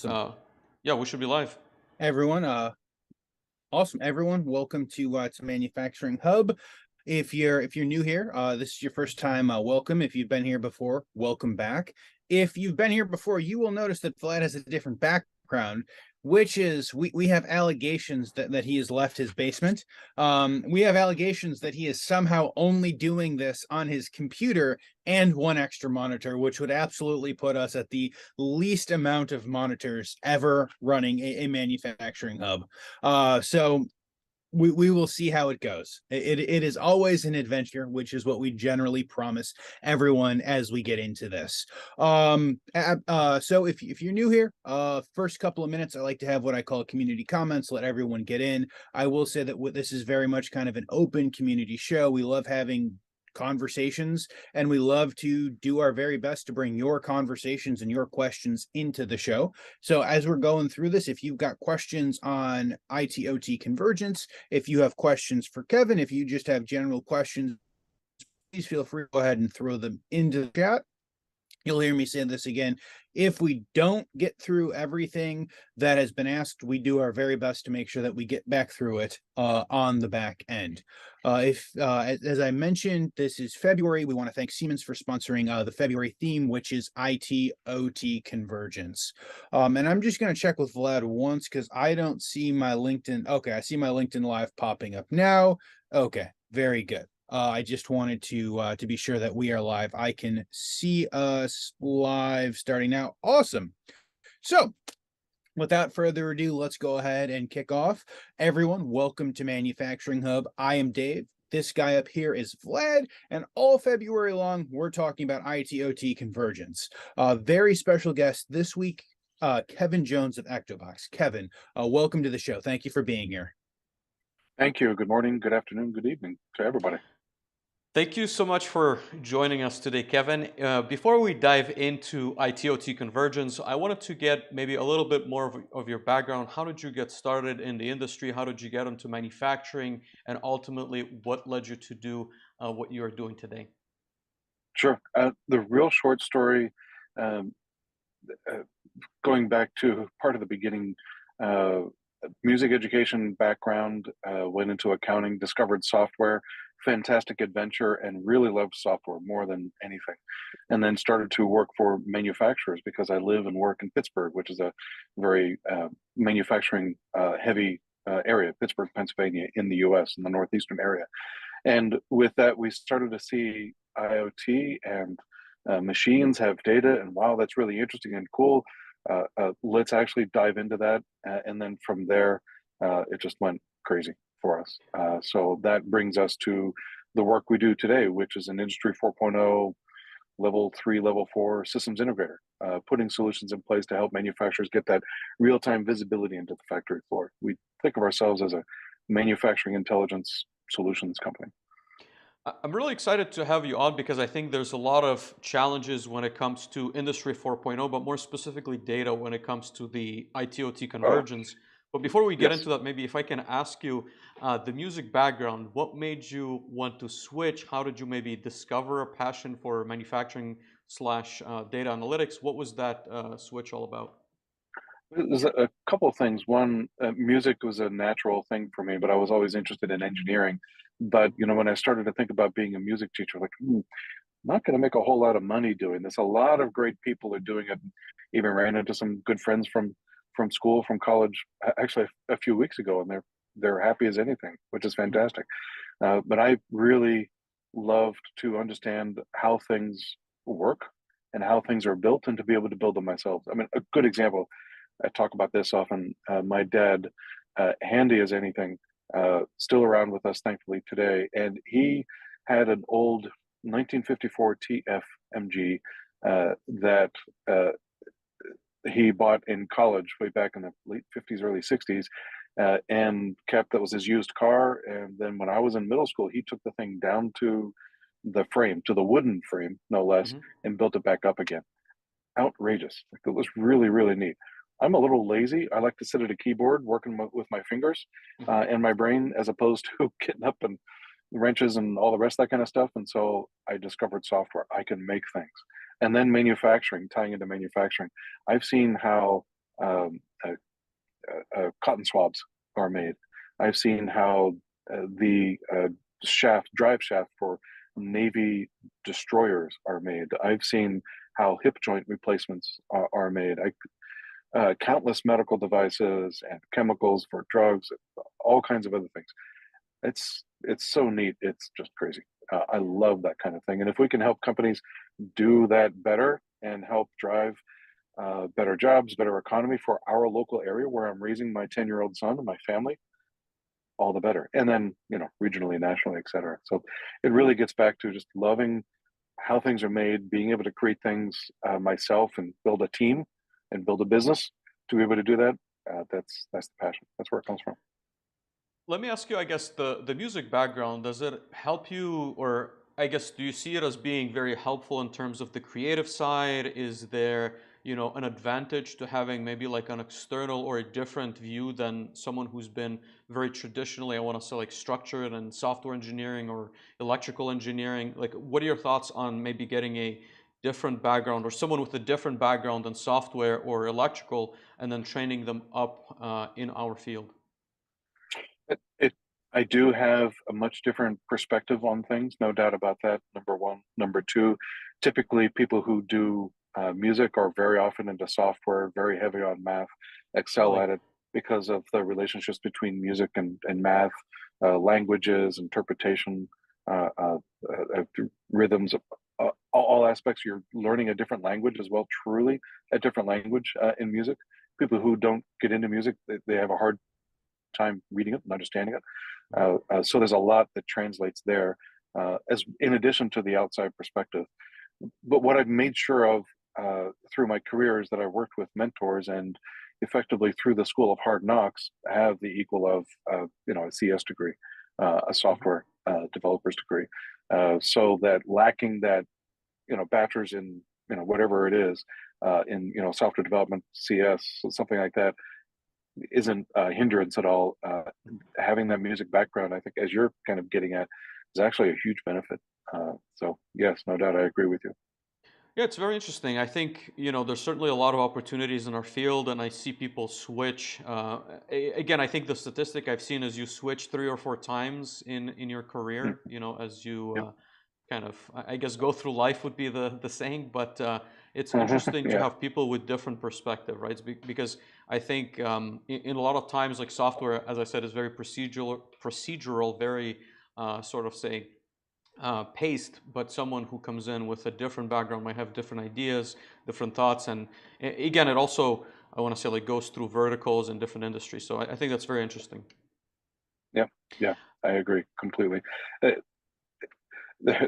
Awesome. Yeah, we should be live. Everyone, awesome. Everyone, welcome to Manufacturing Hub. If you're new here, this is your first time, welcome. If you've been here before, welcome back. If you've been here before, you will notice that Vlad has a different background, which is we have allegations that he has left his basement. We have allegations that he is somehow only doing this on his computer and one extra monitor, which would absolutely put us at the least amount of monitors ever running a manufacturing hub. So we will see how it goes. It is always an adventure, which is what we generally promise everyone as we get into this. So if you're new here, first couple of minutes, I like to have what I call community comments, let everyone get in. I will say that this is very much kind of an open community show. We love having conversations, and we love to do our very best to bring your conversations and your questions into the show. So as we're going through this, if you've got questions on ITOT convergence, if you have questions for Kevin, if you just have general questions, please feel free to go ahead and throw them into the chat. You'll hear me say this again. If we don't get through everything that has been asked, we do our very best to make sure that we get back through it on the back end. As I mentioned, this is February. We want to thank Siemens for sponsoring the February theme, which is IT/OT convergence. And I'm just going to check with Vlad once because I don't see my LinkedIn. Okay, I see my LinkedIn Live popping up now. Okay, very good. I just wanted to be sure that we are live. I can see us live starting now. Awesome. So, without further ado, let's go ahead and kick off. Everyone, welcome to Manufacturing Hub. I am Dave. This guy up here is Vlad, and all February long, we're talking about ITOT convergence. Very special guest this week, Kevin Jones of Ectobox. Kevin, welcome to the show. Thank you for being here. Thank you. Good morning, good afternoon, good evening to everybody. Thank you so much for joining us today, Kevin. Before we dive into ITOT convergence, I wanted to get maybe a little bit more of your background. How did you get started in the industry? How did you get into manufacturing? And ultimately, what led you to do what you are doing today? Sure. The real short story, um, uh, going back to part of the beginning, uh, music education background, went into accounting, discovered software, fantastic adventure, and really loved software more than anything. And then started to work for manufacturers because I live and work in Pittsburgh, which is a very manufacturing heavy area, Pittsburgh, Pennsylvania, in the US, in the northeastern area. And with that, we started to see IoT and machines have data, and wow, that's really interesting and cool. Let's actually dive into that. And then from there, it just went crazy for us. So that brings us to the work we do today, which is an Industry 4.0 level 3, level 4 systems integrator, putting solutions in place to help manufacturers get that real time visibility into the factory floor. We think of ourselves as a manufacturing intelligence solutions company. I'm really excited to have you on because I think there's a lot of challenges when it comes to Industry 4.0, but more specifically data when it comes to the ITOT Oh, convergence. But before we get yes. into that, maybe if I can ask you the music background, what made you want to switch? How did you maybe discover a passion for manufacturing slash data analytics? What was that switch all about? There's a couple of things. One, music was a natural thing for me, but I was always interested in engineering. But when I started to think about being a music teacher, like, not going to make a whole lot of money doing this. A lot of great people are doing it. Even ran into some good friends from school, from college, actually a few weeks ago, and they're happy as anything, which is Mhm. fantastic. But I really loved to understand how things work and how things are built, and to be able to build them myself. I mean, a good example. I talk about this often. My dad, handy as anything, still around with us, thankfully, today, and he had an old 1954 TFMG that he bought in college way back in the late 50s, early 60s, and kept. That was his used car. And then when I was in middle school, he took the thing down to the frame, to the wooden frame, no less, Mhm. and built it back up again. Outrageous. Like, it was really, really neat. I'm a little lazy. I like to sit at a keyboard working with my fingers Mhm. and my brain, as opposed to getting up and wrenches and all the rest of that kind of stuff. And so I discovered software. I can make things. And then manufacturing, tying into manufacturing. I've seen how um, cotton swabs are made. I've seen how the drive shaft for Navy destroyers are made. I've seen how hip joint replacements are made. Countless medical devices and chemicals for drugs, all kinds of other things. It's so neat. It's just crazy. I love that kind of thing. And if we can help companies do that better and help drive better jobs, better economy for our local area where I'm raising my 10-year-old son and my family, all the better. And then, regionally, nationally, et cetera. So it really gets back to just loving how things are made, being able to create things myself and build a team and build a business to be able to do that. That's the passion. That's where it comes from. Let me ask you, I guess, the music background, does it help you, or I guess, do you see it as being very helpful in terms of the creative side? Is there, an advantage to having maybe like an external or a different view than someone who's been very traditionally, I want to say like structured and software engineering or electrical engineering? Like, what are your thoughts on maybe getting a different background or someone with a different background in software or electrical and then training them up in our field? It I do have a much different perspective on things, no doubt about that. Number one. Number two, typically people who do music are very often into software, very heavy on math, excel Really? at it because of the relationships between music and math, languages, interpretation, uh, uh, rhythms, all aspects. You're learning a different language as well, truly a different language in music. People who don't get into music, they have a hard time reading it and understanding it. So there's a lot that translates there, as in addition to the outside perspective. But what I've made sure of through my career is that I've worked with mentors and effectively through the School of Hard Knocks have the equal of a CS degree, a Mhm. software developer's degree, so that lacking that bachelor's in whatever it is in software development, CS, something like that isn't a hindrance at all. Having that music background, I think, as you're kind of getting at, is actually a huge benefit. So yes, no doubt, I agree with you. Yeah, it's very interesting. I think, there's certainly a lot of opportunities in our field, and I see people switch. Again, I think the statistic I've seen is you switch 3 or 4 times in your Mm, career, as you yep. kind of, I guess, go through life would be the saying. But it's interesting to Yeah. have people with different perspective, right? Because I think in a lot of times, like software, as I said, is very procedural, very sort of say paced, but someone who comes in with a different background might have different ideas, different thoughts, and again, it also, I want to say, like goes through verticals and different industries. So I think that's very interesting. Yeah. Yeah. I agree completely. Uh,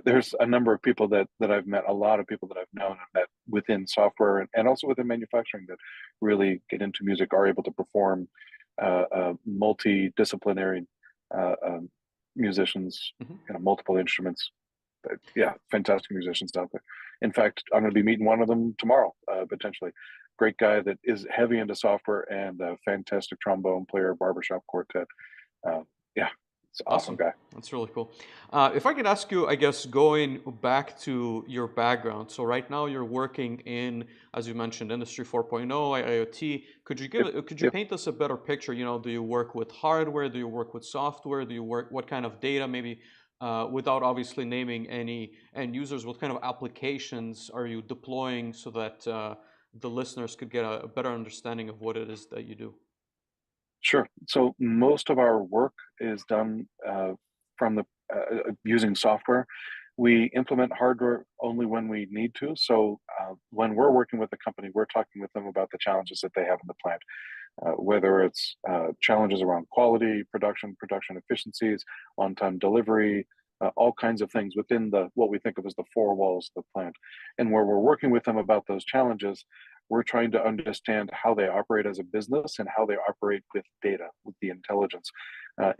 there's a number of people that I've met, a lot of people that I've known and met within software and also within manufacturing that really get into music, are able to perform multidisciplinary um, musicians, Mhm. multiple instruments. Yeah, fantastic musicians out there. In fact, I'm going to be meeting one of them tomorrow, potentially. Great guy that is heavy into software and a fantastic trombone player, barbershop quartet. Uh, yeah, it's an awesome Awesome. guy. That's really cool. If I could ask you, I guess, going back to your background. So right now you're working in, as you mentioned, Industry 4.0, IoT. Yep, Could you yep. paint us a better picture? Do you work with hardware? Do you work with software? What kind of data? Maybe without obviously naming any end users, what kind of applications are you deploying so that the listeners could get a better understanding of what it is that you do? Sure. So most of our work is done from the using software. We implement hardware only when we need to. So when we're working with the company, we're talking with them about the challenges that they have in the plant, whether it's challenges around quality, production efficiencies, on-time delivery, all kinds of things within the what we think of as the four walls of the plant. And where we're working with them about those challenges, we're trying to understand how they operate as a business and how they operate with data, with the intelligence,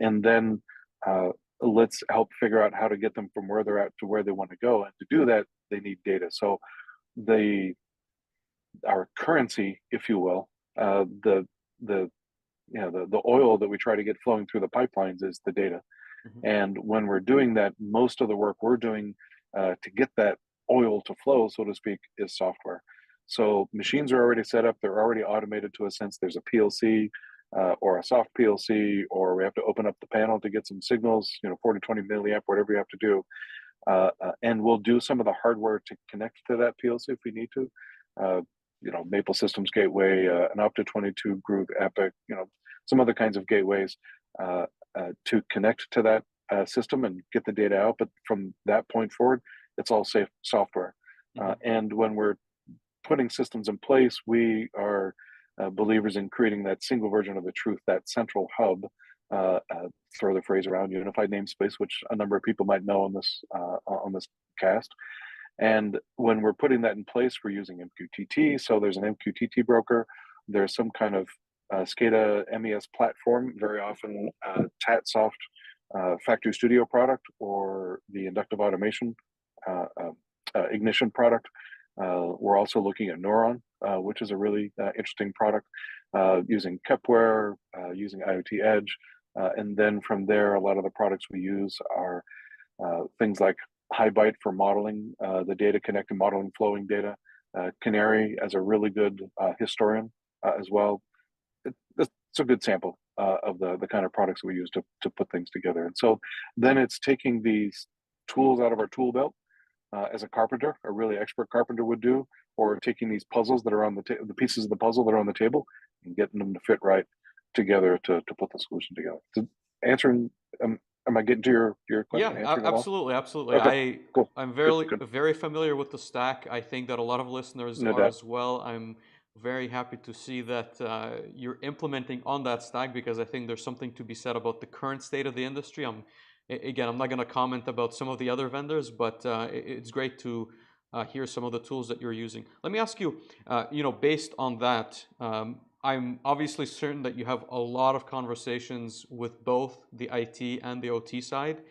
and then let's help figure out how to get them from where they're at to where they want to go. And to do that, they need data. So the our currency, if you will, the the oil that we try to get flowing through the pipelines is the data. Mhm. And when we're doing that, most of the work we're doing to get that oil to flow, so to speak, is software. So machines are already set up, they're already automated to a sense. There's a PLC or a soft PLC, or we have to open up the panel to get some signals, 40, 20 milliamp, whatever you have to do. And we'll do some of the hardware to connect to that PLC if we need to. Maple Systems Gateway, an Opta22 Groove Epic, some other kinds of gateways to connect to that system and get the data out. But from that point forward, it's all safe software. And when we're putting systems in place, we are believers in creating that single version of the truth, that central hub. Throw the phrase around, unified namespace, which a number of people might know on this cast. And when we're putting that in place, we're using MQTT. So there's an MQTT broker. There's some kind of SCADA MES platform, very often TATSoft Factory Studio product, or the inductive automation ignition product. We're also looking at Neuron, which is a really interesting product, using Kepware, using IoT Edge. And then from there, a lot of the products we use are things like HiByte for modeling the data, connecting modeling flowing data, Canary as a really good historian as well. It's a good sample of the kind of products we use to put things together. And so then it's taking these tools out of our tool belt, as a carpenter, a really expert carpenter would do, or taking these puzzles that are on the pieces of the puzzle that are on the table and getting them to fit right together to put the solution together. Answering, am I getting to your question? Yeah, absolutely. Okay, cool. I'm Good. very familiar with the stack. I think that a lot of listeners No are doubt. as well. I'm very happy to see that you're implementing on that stack, because I think there's something to be said about the current state of the industry. I'm not going to comment about some of the other vendors, but it's great to hear some of the tools that you're using. Let me ask you, based on that, I'm obviously certain that you have a lot of conversations with both the IT and the OT side.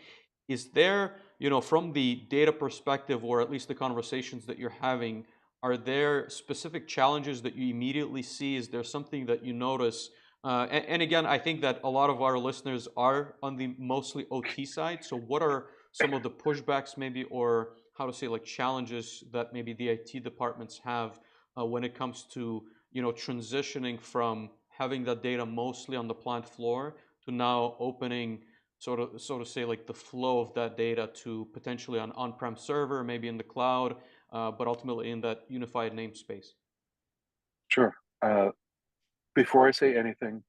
Is there, from the data perspective, or at least the conversations that you're having, are there specific challenges that you immediately see? Is there something that you notice? And again, I think that a lot of our listeners are on the mostly OT side. So what are some of the pushbacks maybe, or how to say, like, challenges that maybe the IT departments have when it comes to, transitioning from having that data mostly on the plant floor to now opening, so to say, like, the flow of that data to potentially an on-prem server, maybe in the cloud, but ultimately in that unified namespace? Sure. Before I say anything,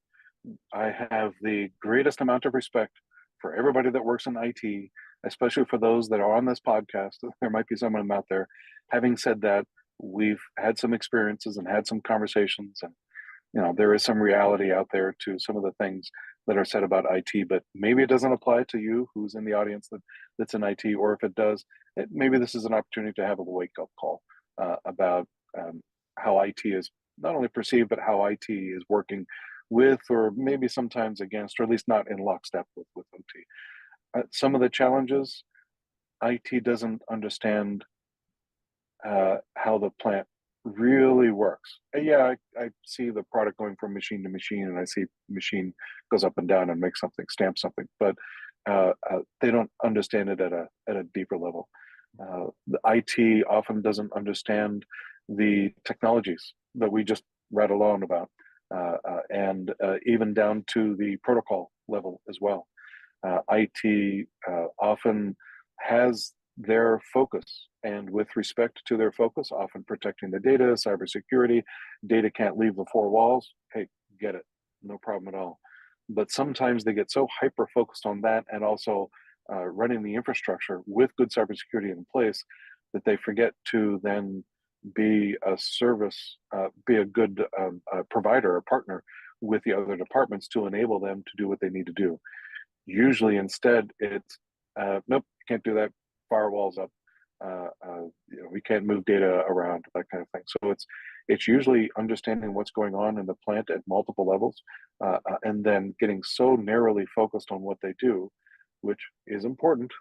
I have the greatest amount of respect for everybody that works in IT, especially for those that are on this podcast. There might be someone out there. Having said that, we've had some experiences and had some conversations, and there is some reality out there to some of the things that are said about IT, but maybe it doesn't apply to you who's in the audience that's in IT, or if it does, maybe this is an opportunity to have a wake-up call about how IT is not only perceived, but how IT is working with, or maybe sometimes against, or at least not in lockstep with OT. Some of the challenges, IT doesn't understand how the plant really works. Yeah, I see the product going from machine to machine, and I see machine goes up and down and makes something, stamps something, but they don't understand it at a deeper level. The IT often doesn't understand the technologies that we just read along about, and even down to the protocol level as well. IT often has their focus, and with respect to their focus, often protecting the data, cybersecurity, data can't leave the four walls. Hey, get it, no problem at all. But sometimes they get so hyper focused on that, and also running the infrastructure with good cybersecurity in place, that they forget to then be a service, be a good provider or partner with the other departments to enable them to do what they need to do. Usually, instead, it's nope, can't do that. Firewalls up. We can't move data around, that kind of thing. So it's usually understanding what's going on in the plant at multiple levels, and then getting so narrowly focused on what they do, which is important.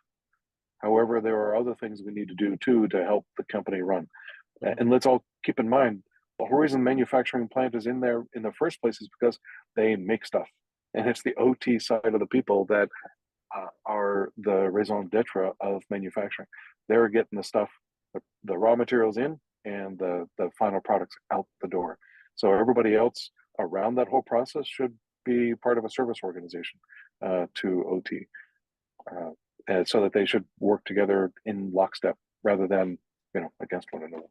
However, there are other things we need to do too to help the company run. And let's all keep in mind, the whole reason manufacturing plant is in there in the first place is because they make stuff. And it's the OT side of the people that are the raison d'etre of manufacturing. They're getting the stuff, the raw materials in and the final products out the door. So everybody else around that whole process should be part of a service organization to OT, and so that they should work together in lockstep rather than against one another.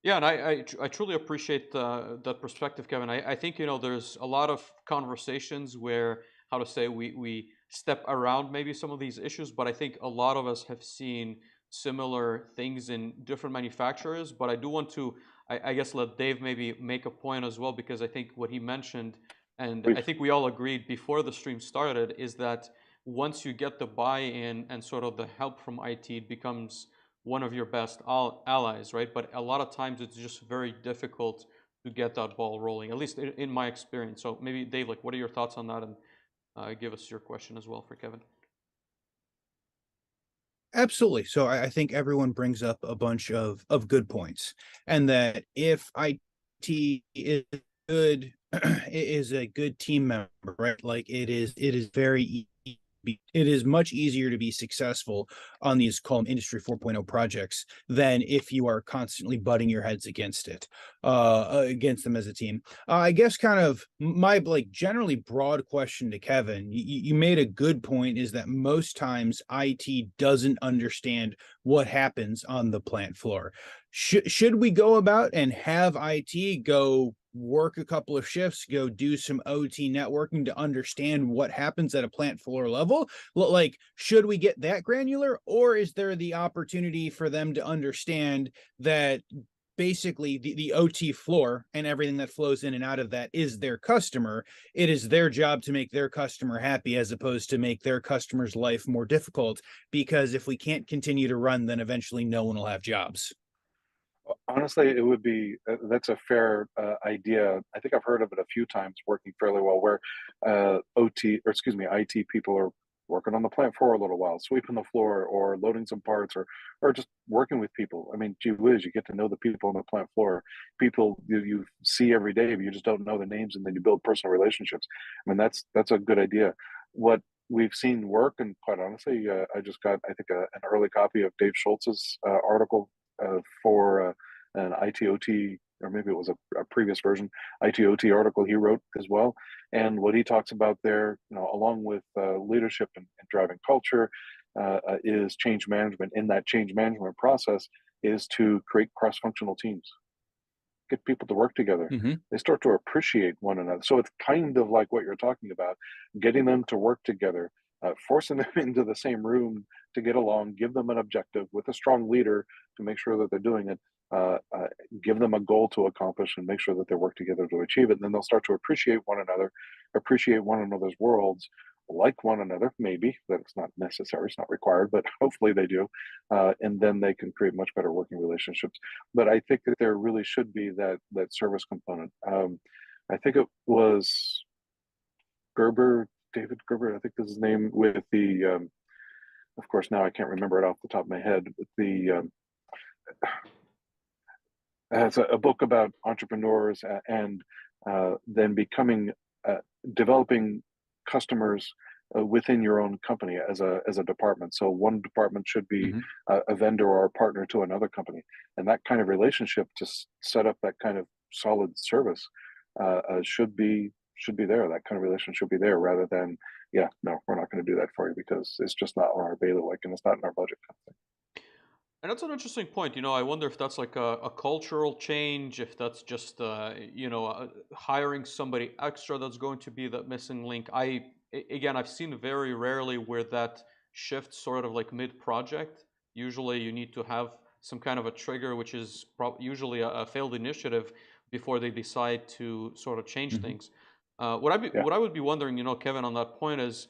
Yeah, and I truly appreciate that perspective, Kevin. I think there's a lot of conversations where, how to say, we step around maybe some of these issues, but I think a lot of us have seen similar things in different manufacturers. But I do want to, I guess, let Dave maybe make a point as well, because I think what he mentioned, and I Please. think we all agreed before the stream started, is that once you get the buy-in and sort of the help from IT, it becomes one of your best allies, right? But a lot of times it's just very difficult to get that ball rolling, at least in my experience. So maybe Dave, like, what are your thoughts on that? And give us your question as well for Kevin. Absolutely. So I think everyone brings up a bunch of good points, and that if IT is good, is a good team member, right? Like it is very it is much easier to be successful on these industry 4.0 projects than if you are constantly butting your heads against against them as a team. I guess kind of my generally broad question to Kevin, you made a good point, is that most times IT doesn't understand what happens on the plant floor. Should we go about and have IT go work a couple of shifts, go do some OT networking to understand what happens at a plant floor level? Like, should we get that granular, or is there the opportunity for them to understand that basically the OT floor and everything that flows in and out of that is their customer? It is their job to make their customer happy, as opposed to make their customer's life more difficult, because if we can't continue to run, then eventually no one will have jobs. Honestly, it would be that's a fair idea. I think I've heard of it a few times working fairly well, where OT, or excuse me, IT people are working on the plant for a little while, sweeping the floor or loading some parts, or just working with people. I mean, gee whiz, you get to know the people on the plant floor, people you see every day, but you just don't know the names, and then you build personal relationships. I mean, that's a good idea. What we've seen work, and quite honestly, I just got, I think, an early copy of Dave Schultz's article for an ITOT, or maybe it was a previous version, ITOT article he wrote as well. And what he talks about there, along with leadership and driving culture, is change management. In that change management process is to create cross-functional teams, get people to work together. Mhm. They start to appreciate one another. So it's kind of like what you're talking about, getting them to work together, forcing them into the same room to get along, give them an objective with a strong leader to make sure that they're doing it, give them a goal to accomplish, and make sure that they work together to achieve it. And then they'll start to appreciate one another, appreciate one another's worlds, like one another, maybe, that it's not necessary, it's not required, but hopefully they do. And then they can create much better working relationships. But I think that there really should be that service component. I think it was Gerber, David Gerber, I think is his name, with the, of course, now I can't remember it off the top of my head, but it's a book about entrepreneurs and then becoming, developing customers within your own company as a department. So one department should be Mhm. a vendor or a partner to another company, and that kind of relationship to set up that kind of solid service should be there. That kind of relationship should be there, rather than, yeah, no, we're not going to do that for you because it's just not on our bailiwick and it's not in our budget, kind of thing. And that's an interesting point. I wonder if that's like a cultural change, if that's just hiring somebody extra that's going to be that missing link. Again, I've seen very rarely where that shifts sort of like mid-project. Usually, you need to have some kind of a trigger, which is usually a failed initiative before they decide to sort of change Mhm. things. Yeah. What I would be wondering, Kevin, on that point is,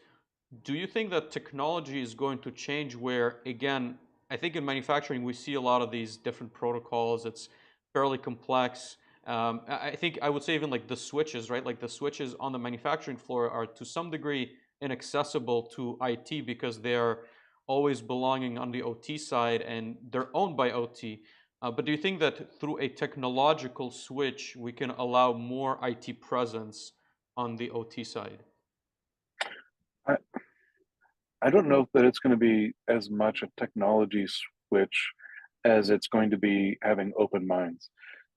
do you think that technology is going to change where, again, I think in manufacturing, we see a lot of these different protocols. It's fairly complex. I think I would say even like the switches, right? Like the switches on the manufacturing floor are to some degree inaccessible to IT because they're always belonging on the OT side and they're owned by OT. But do you think that through a technological switch, we can allow more IT presence on the OT side? I, I don't know that it's going to be as much a technology switch as it's going to be having open minds.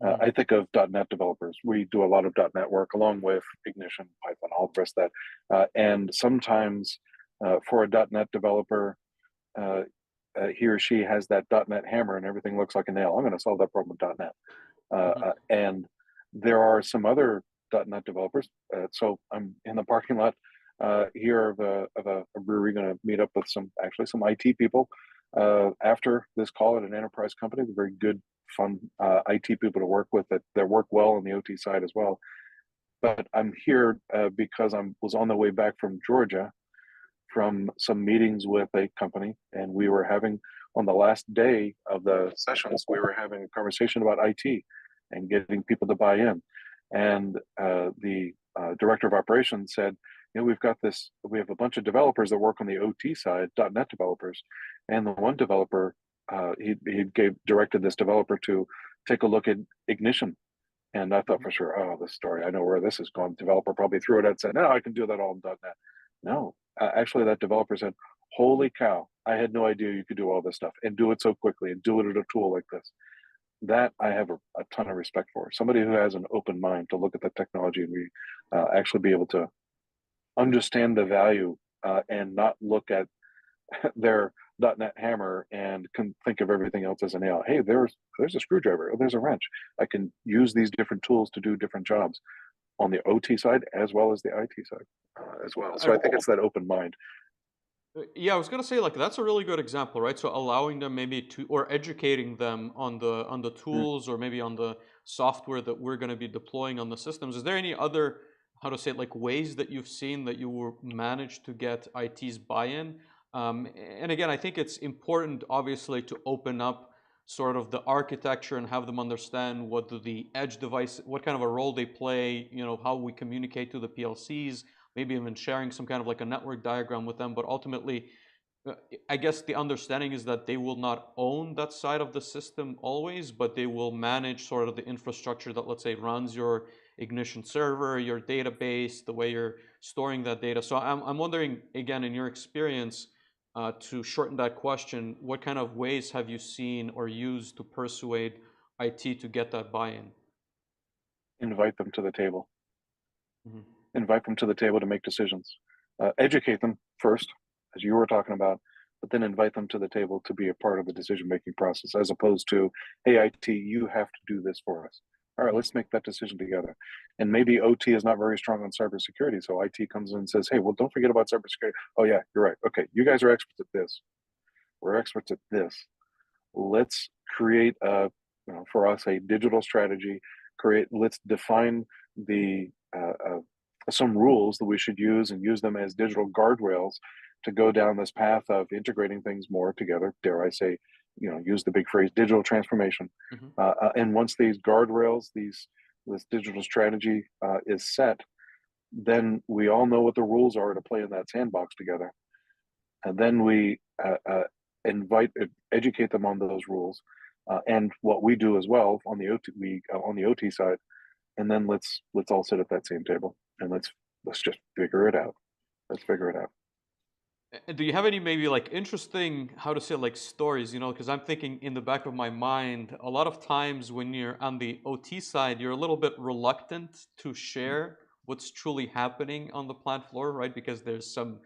Mhm. I think of .NET developers. We do a lot of .NET work along with Ignition, Python, all the rest of that. And sometimes for a .NET developer, uh, he or she has that .NET hammer and everything looks like a nail. I'm going to solve that problem with .NET. Mhm. And there are some other .NET developers. So I'm in the parking lot here of a brewery, going to meet up with some IT people after this call at an enterprise company. They're very good, fun IT people to work with that work well on the OT side as well. But I'm here because I was on the way back from Georgia from some meetings with a company, and we were having on the last day of the sessions, we were having a conversation about IT and getting people to buy in. And the director of operations said, you know, we have a bunch of developers that work on the OT side, .NET developers, and the one developer, he directed this developer to take a look at Ignition. And I thought for sure, oh, this story, I know where this is going. Developer probably threw it out and said, no, I can do that all in .NET. No, actually, that developer said, holy cow, I had no idea you could do all this stuff and do it so quickly and do it at a tool like this. That I have a ton of respect for. Somebody who has an open mind to look at the technology and we actually be able to understand the value and not look at their .NET hammer and can think of everything else as a nail. Hey, there's a screwdriver, or there's a wrench. I can use these different tools to do different jobs on the OT side as well as the IT side as well. So I think it's that open mind. Yeah, I was gonna say like that's a really good example, right? So allowing them maybe to or educating them on the Mm. tools or maybe on the software that we're gonna be deploying on the systems. Is there any other how to say it, like ways that you've seen that you were managed to get IT's buy-in? And again, I think it's important, obviously, to open up sort of the architecture and have them understand what the edge device, what kind of a role they play. You know, how we communicate to the PLCs, maybe even sharing some kind of like a network diagram with them. But ultimately, uh, I guess the understanding is that they will not own that side of the system always, but they will manage sort of the infrastructure that, let's say, runs your Ignition server, your database, the way you're storing that data. So I'm wondering, again, in your experience, to shorten that question, what kind of ways have you seen or used to persuade IT to get that buy-in? Invite them to the table. Mhm. Invite them to the table to make decisions. Educate them first, as you were talking about, but then invite them to the table to be a part of the decision-making process, as opposed to, hey, IT, you have to do this for us. All right, Mhm. let's make that decision together. And maybe OT is not very strong on cybersecurity, so IT comes in and says, hey, well, don't forget about cybersecurity. Oh yeah, you're right. Okay, you guys are experts at this. We're experts at this. Let's create for us a digital strategy. Let's define the some rules that we should use and use them as digital guardrails to go down this path of integrating things more together. Dare I say, use the big phrase digital transformation. Mhm. And once these guardrails, this digital strategy is set, then we all know what the rules are to play in that sandbox together. And then we educate them on those rules, and what we do as well on the OT side, and then let's all sit at that same table and let's just figure it out. Let's figure it out. And do you have any maybe like interesting, how to say, like stories, you know, because I'm thinking in the back of my mind, a lot of times when you're on the OT side, you're a little bit reluctant to share what's truly happening on the plant floor, right? Because there's some,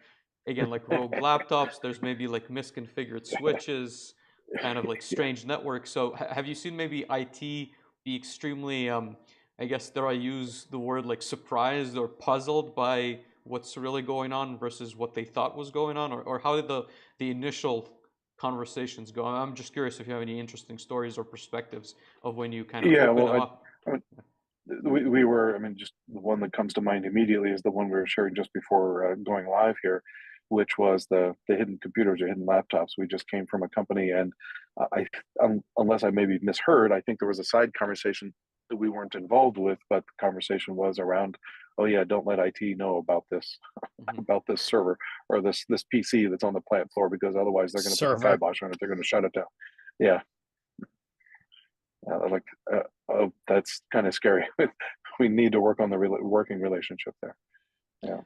again, like rogue laptops, there's maybe like misconfigured switches, kind of like strange networks. So have you seen maybe IT be extremely, I guess, dare I use the word like surprised or puzzled by what's really going on versus what they thought was going on, or how did the initial conversations go? I'm just curious if you have any interesting stories or perspectives of when you kind of Yeah, open well, them up. I mean, we were. I mean, just the one that comes to mind immediately is the one we were sharing just before going live here, which was the hidden computers or hidden laptops. We just came from a company, and unless I maybe misheard, I think there was a side conversation that we weren't involved with, but the conversation was around, oh yeah, don't let IT know about this Mhm. about this server or this PC that's on the plant floor because otherwise they're going to put the Server. kibosh on it. They're going to shut it down. Yeah, like oh, that's kind of scary. We need to work on the working relationship there. Yeah.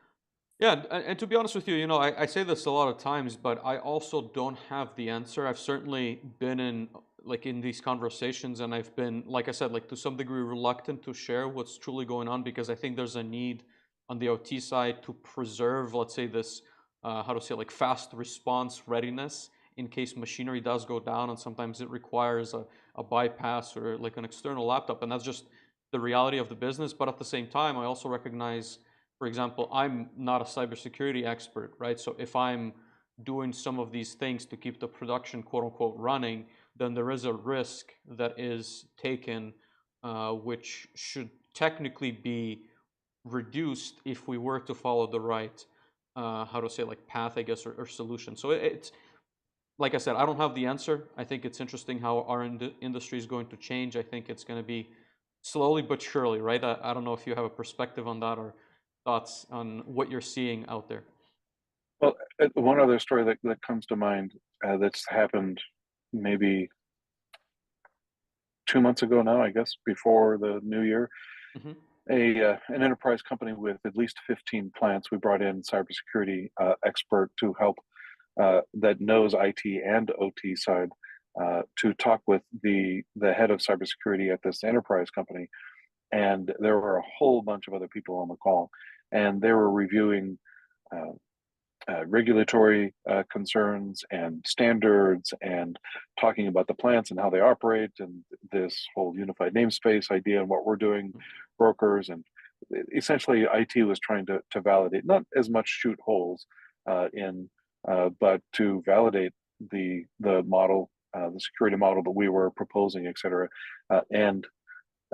Yeah, and to be honest with you, you know, I say this a lot of times, but I also don't have the answer. I've certainly been in like in these conversations, and I've been, like I said, like to some degree reluctant to share what's truly going on, because I think there's a need on the OT side to preserve, let's say, this how to say, like fast response readiness in case machinery does go down, and sometimes it requires a bypass or like an external laptop, and that's just the reality of the business. But at the same time, I also recognize, for example, I'm not a cybersecurity expert, right? So if I'm doing some of these things to keep the production quote unquote running, then there is a risk that is taken, which should technically be reduced if we were to follow the right, how to say, like path, I guess, or solution. So it's, like I said, I don't have the answer. I think it's interesting how our industry is going to change. I think it's going to be slowly but surely, right? I don't know if you have a perspective on that or thoughts on what you're seeing out there. Well, one other story that comes to mind that's happened maybe 2 months ago now, I guess, before the new year. Hmm. An enterprise company with at least 15 plants. We brought in cybersecurity expert to help that knows IT and OT side to talk with the head of cybersecurity at this enterprise company, and there were a whole bunch of other people on the call, and they were reviewing uh, regulatory concerns and standards, and talking about the plants and how they operate, and this whole unified namespace idea and what we're doing, brokers, and essentially IT was trying to validate, not as much shoot holes but to validate the model, the security model that we were proposing, et cetera. And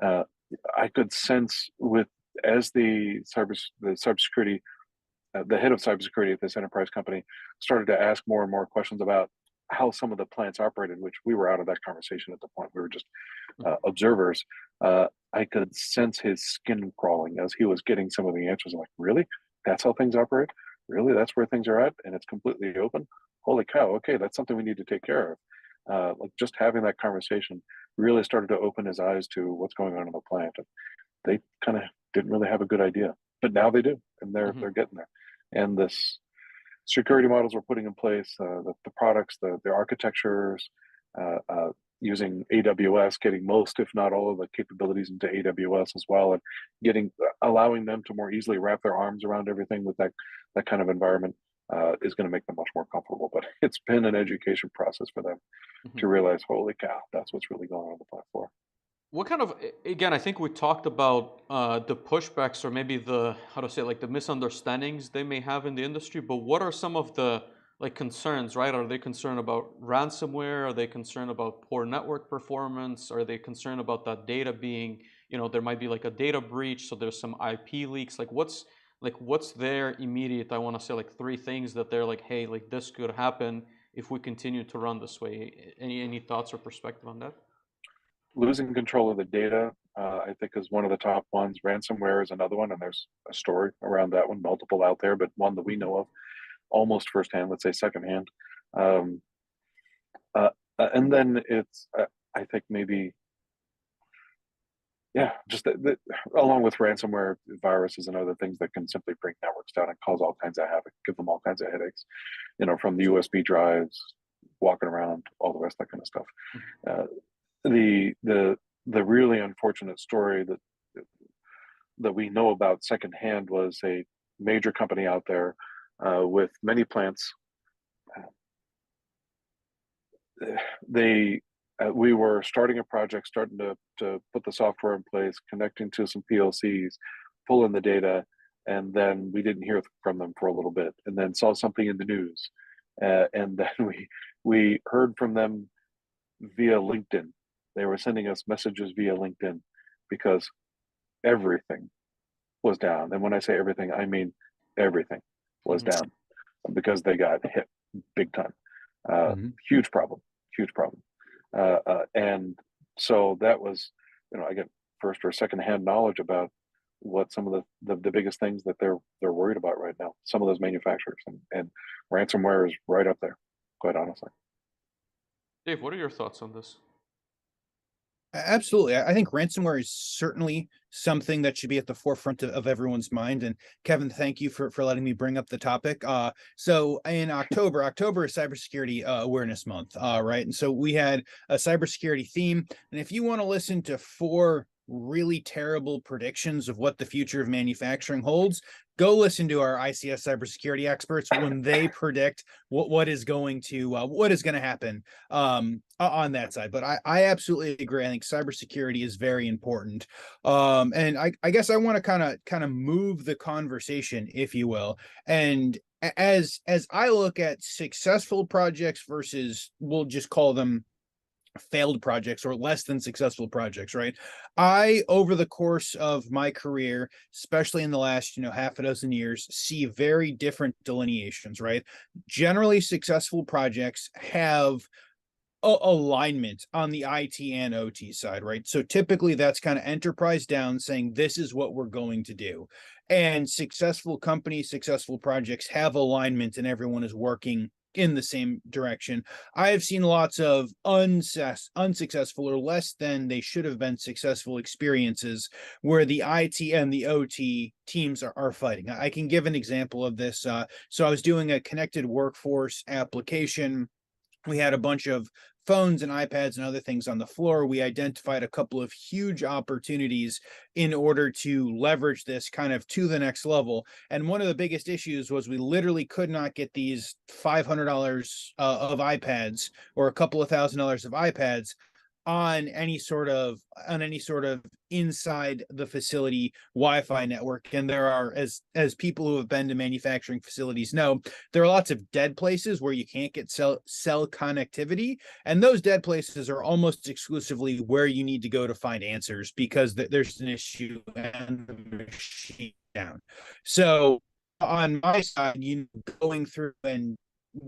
I could sense with as the cybersecurity the head of cybersecurity at this enterprise company started to ask more and more questions about how some of the plants operated, which we were out of that conversation at the point. We were just observers. I could sense his skin crawling as he was getting some of the answers. I'm like, really? That's how things operate? Really? That's where things are at? And it's completely open? Holy cow. Okay, that's something we need to take care of. Like just having that conversation really started to open his eyes to what's going on in the plant. And they kind of didn't really have a good idea, but now they do, and they're getting there. And this security models we're putting in place, the products, the architectures, using AWS, getting most, if not all, of the capabilities into AWS as well, and allowing them to more easily wrap their arms around everything with that kind of environment is going to make them much more comfortable. But it's been an education process for them to realize, holy cow, that's what's really going on the platform. What kind of, again, I think we talked about the pushbacks, or maybe the, how to say, like the misunderstandings they may have in the industry, but what are some of the like concerns, right? Are they concerned about ransomware? Are they concerned about poor network performance? Are they concerned about that data being, there might be like a data breach, so there's some IP leaks? What's their immediate, I want to say, like three things that they're like, hey, like this could happen if we continue to run this way. Any thoughts or perspective on that? Losing control of the data, I think, is one of the top ones. Ransomware is another one, and there's a story around that one, multiple out there, but one that we know of almost firsthand, let's say secondhand. Um, and then it's, I think maybe, yeah, just along with ransomware, viruses and other things that can simply bring networks down and cause all kinds of havoc, give them all kinds of headaches, from the USB drives, walking around, all the rest of that kind of stuff. The really unfortunate story that we know about secondhand was a major company out there with many plants. We were starting a project, starting to put the software in place, connecting to some PLCs, pull in the data, and then we didn't hear from them for a little bit, and then saw something in the news, and then we heard from them via LinkedIn. They were sending us messages via LinkedIn because everything was down. And when I say everything, I mean everything was down because they got hit big time. Huge problem. And so that was, I get first or second hand knowledge about what some of the biggest things that they're worried about right now. Some of those manufacturers, and ransomware is right up there, quite honestly. Dave, what are your thoughts on this? Absolutely. I think ransomware is certainly something that should be at the forefront of everyone's mind. And Kevin, thank you for letting me bring up the topic. So in October is Cybersecurity Awareness Month, right? And so we had a cybersecurity theme. And if you want to listen to 4 really terrible predictions of what the future of manufacturing holds, go listen to our ICS cybersecurity experts when they predict what is going to happen on that side. But I absolutely agree. I think cybersecurity is very important. And I guess I want to kind of move the conversation, if you will. And as I look at successful projects versus, we'll just call them failed projects or less than successful projects, right? I, over the course of my career, especially in the last, half a dozen years, see very different delineations, right? Generally, successful projects have alignment on the IT and OT side, right? So typically that's kind of enterprise down saying, this is what we're going to do. And successful companies, successful projects have alignment and everyone is working in the same direction. I have seen lots of unsuccessful or less than they should have been successful experiences where the IT and the OT teams are fighting. I can give an example of this. So I was doing a connected workforce application. We had a bunch of phones and iPads and other things on the floor. We identified a couple of huge opportunities in order to leverage this kind of to the next level. And one of the biggest issues was we literally could not get these $500 of iPads or a couple of $1,000s of iPads on any sort of inside the facility Wi-Fi network. And there are, as people who have been to manufacturing facilities know, there are lots of dead places where you can't get cell connectivity, and those dead places are almost exclusively where you need to go to find answers because there's an issue and the machine down. So on my side, going through and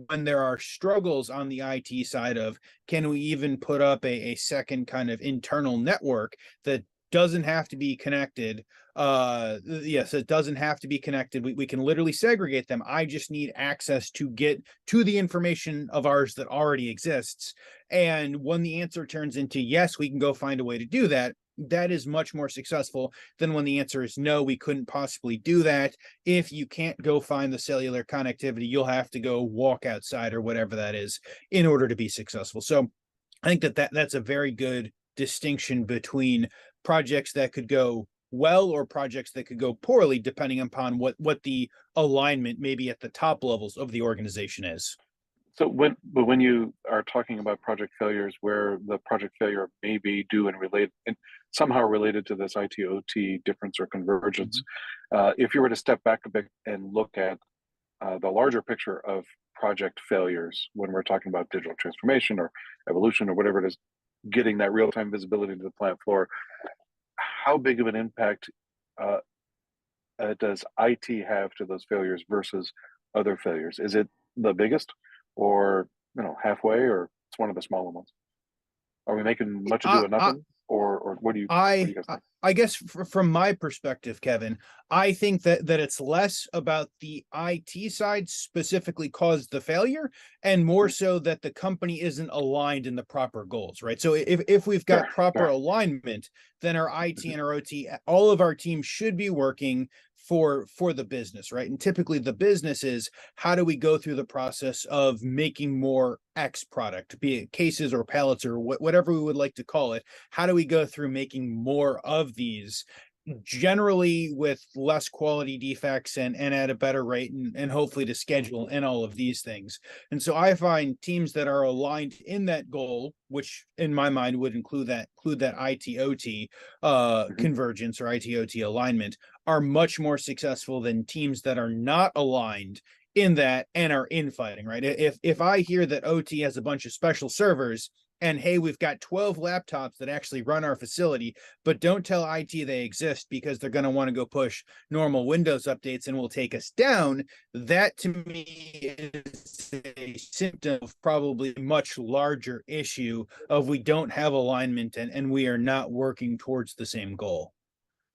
when there are struggles on the IT side of, can we even put up a second kind of internal network that doesn't have to be connected? Yes, it doesn't have to be connected. We can literally segregate them. I just need access to get to the information of ours that already exists. And when the answer turns into yes, we can go find a way to do that, that is much more successful than when the answer is no, we couldn't possibly do that. If you can't go find the cellular connectivity, you'll have to go walk outside or whatever that is in order to be successful. So I think that's a very good distinction between projects that could go well or projects that could go poorly, depending upon what the alignment maybe at the top levels of the organization is. So when you are talking about project failures where the project failure may be due and somehow related to this IT/OT difference or convergence, if you were to step back a bit and look at the larger picture of project failures when we're talking about digital transformation or evolution or whatever it is, getting that real-time visibility to the plant floor, how big of an impact does IT have to those failures versus other failures? Is it the biggest, or halfway, or it's one of the smaller ones? Are we making much ado of nothing, or what do you guys think? I guess from my perspective, Kevin, I think that it's less about the IT side specifically caused the failure, and more so that the company isn't aligned in the proper goals, right? So if we've got proper alignment, then our IT and our OT, all of our teams should be working for the business, right? And typically the business is, how do we go through the process of making more X product, be it cases or pallets or whatever we would like to call it? How do we go through making more of these, generally with less quality defects and at a better rate, and hopefully to schedule and all of these things? And so I find teams that are aligned in that goal, which in my mind would include that IT/OT convergence or IT/OT alignment, are much more successful than teams that are not aligned in that and are infighting, right? If I hear that OT has a bunch of special servers and hey, we've got 12 laptops that actually run our facility, but don't tell IT they exist because they're going to want to go push normal Windows updates and will take us down, that to me is a symptom of probably a much larger issue of we don't have alignment and we are not working towards the same goal.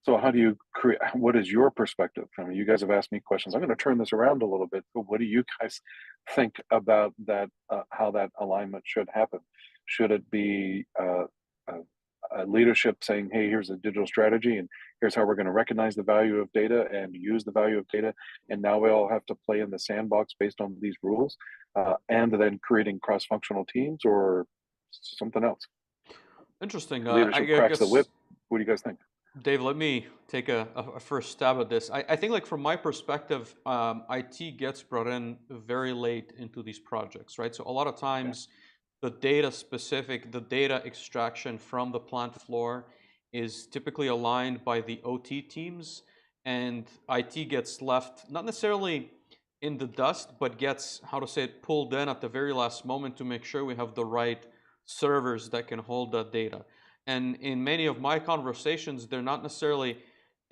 So how do you create, what is your perspective? I mean, you guys have asked me questions. I'm going to turn this around a little bit, but what do you guys think about that, how that alignment should happen? Should it be leadership saying, hey, here's a digital strategy, and here's how we're going to recognize the value of data and use the value of data. And now we all have to play in the sandbox based on these rules, and then creating cross-functional teams or something else. Interesting. Leadership cracks the whip. guess, What do you guys think? Dave, let me take a first stab at this. I think, like, from my perspective, IT gets brought in very late into these projects, right? So a lot of times, the data extraction from the plant floor is typically aligned by the OT teams, and IT gets left not necessarily in the dust, but gets, how to say it, pulled in at the very last moment to make sure we have the right servers that can hold that data. And in many of my conversations, they're not necessarily,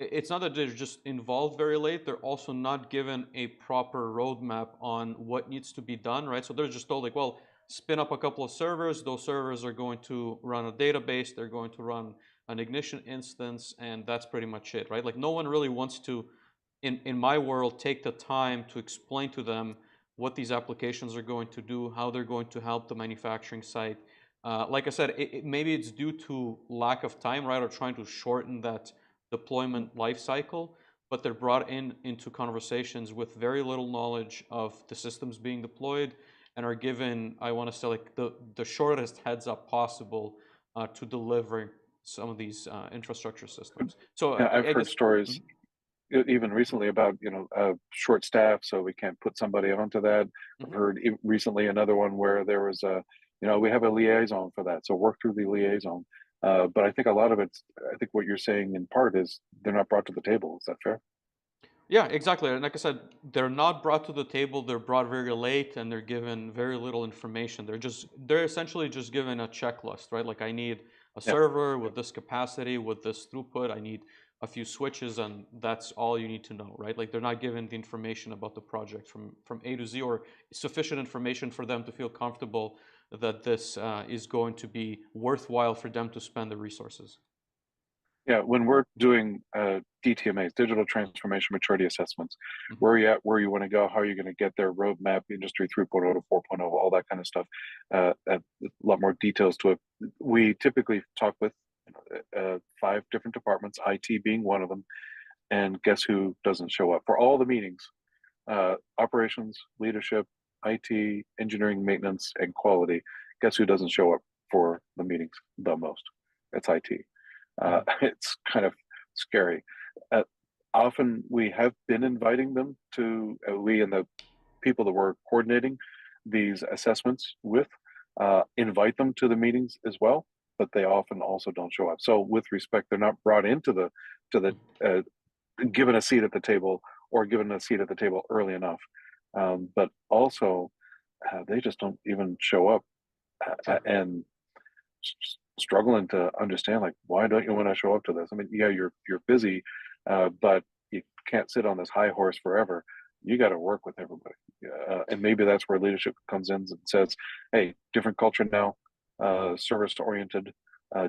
it's not that they're just involved very late, they're also not given a proper roadmap on what needs to be done, right? So they're just told, like, well, spin up a couple of servers, those servers are going to run a database, they're going to run an ignition instance, and that's pretty much it, right? Like, no one really wants to, in my world, take the time to explain to them what these applications are going to do, how they're going to help the manufacturing site. Like I said, maybe it's due to lack of time, right, or trying to shorten that deployment life cycle, but they're brought into conversations with very little knowledge of the systems being deployed, and are given, I want to say, like, the shortest heads up possible to deliver some of these infrastructure systems. So Yeah, I've I heard guess. stories even recently about short staff, so we can't put somebody onto that. I've heard recently another one where there was a we have a liaison for that, so work through the liaison. But I think a lot of it's, I think what you're saying in part is they're not brought to the table. Is that fair? Yeah, exactly. And like I said, they're not brought to the table. They're brought very late, and they're given very little information. They're essentially just given a checklist, right? Like, I need a Yeah, server with this capacity, with this throughput. I need a few switches, and that's all you need to know, right? Like, they're not given the information about the project from A to Z, or sufficient information for them to feel comfortable that this is going to be worthwhile for them to spend the resources. yeah. When we're doing DTMAs, digital transformation maturity assessments, Mhm. where are you at, where you want to go, how are you going to get there, roadmap, industry 3.0 to 4.0, all that kind of stuff. A lot more details to it. We typically talk with 5 different departments, IT being one of them. And guess who doesn't show up for all the meetings? Operations, leadership, IT, engineering, maintenance, and quality. Guess who doesn't show up for the meetings the most? It's IT. It's kind of scary. Often we have been inviting them to, we and the people that we're coordinating these assessments with, invite them to the meetings as well, but they often also don't show up. So with respect, they're not brought into the given a seat at the table, or given a seat at the table early enough. But also, they just don't even show up, Exactly. and struggling to understand, like, why don't you want to show up to this? I mean, yeah, you're busy, but you can't sit on this high horse forever. You got to work with everybody, and maybe that's where leadership comes in and says, "Hey, different culture now, service oriented,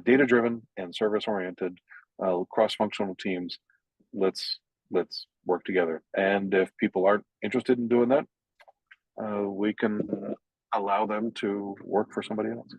data driven, and service oriented, cross functional teams. Let's work together. And if people aren't interested in doing that, we can allow them to work for somebody else."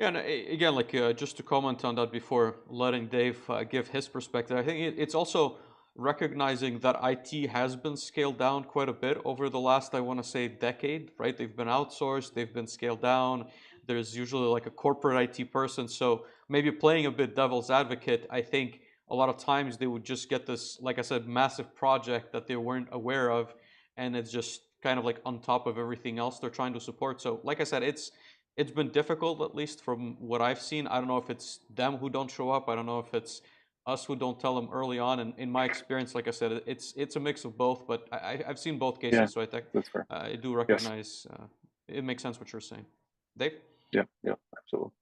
Yeah, and again, like, just to comment on that before letting Dave give his perspective, I think it's also recognizing that IT has been scaled down quite a bit over the last, I want to say, decade, right? They've been outsourced, they've been scaled down. There's usually, like, a corporate IT person. So maybe playing a bit devil's advocate, I think a lot of times they would just get this, like I said, massive project that they weren't aware of, and it's just kind of like on top of everything else they're trying to support. So, like I said, it's been difficult, at least from what I've seen. I don't know if it's them who don't show up. I don't know if it's us who don't tell them early on. And in my experience, like I said, it's a mix of both. But I've seen both Yeah, cases, so I think that's fair. I do Yes. recognize it makes sense what you're saying, Dave. Yeah, yeah, absolutely.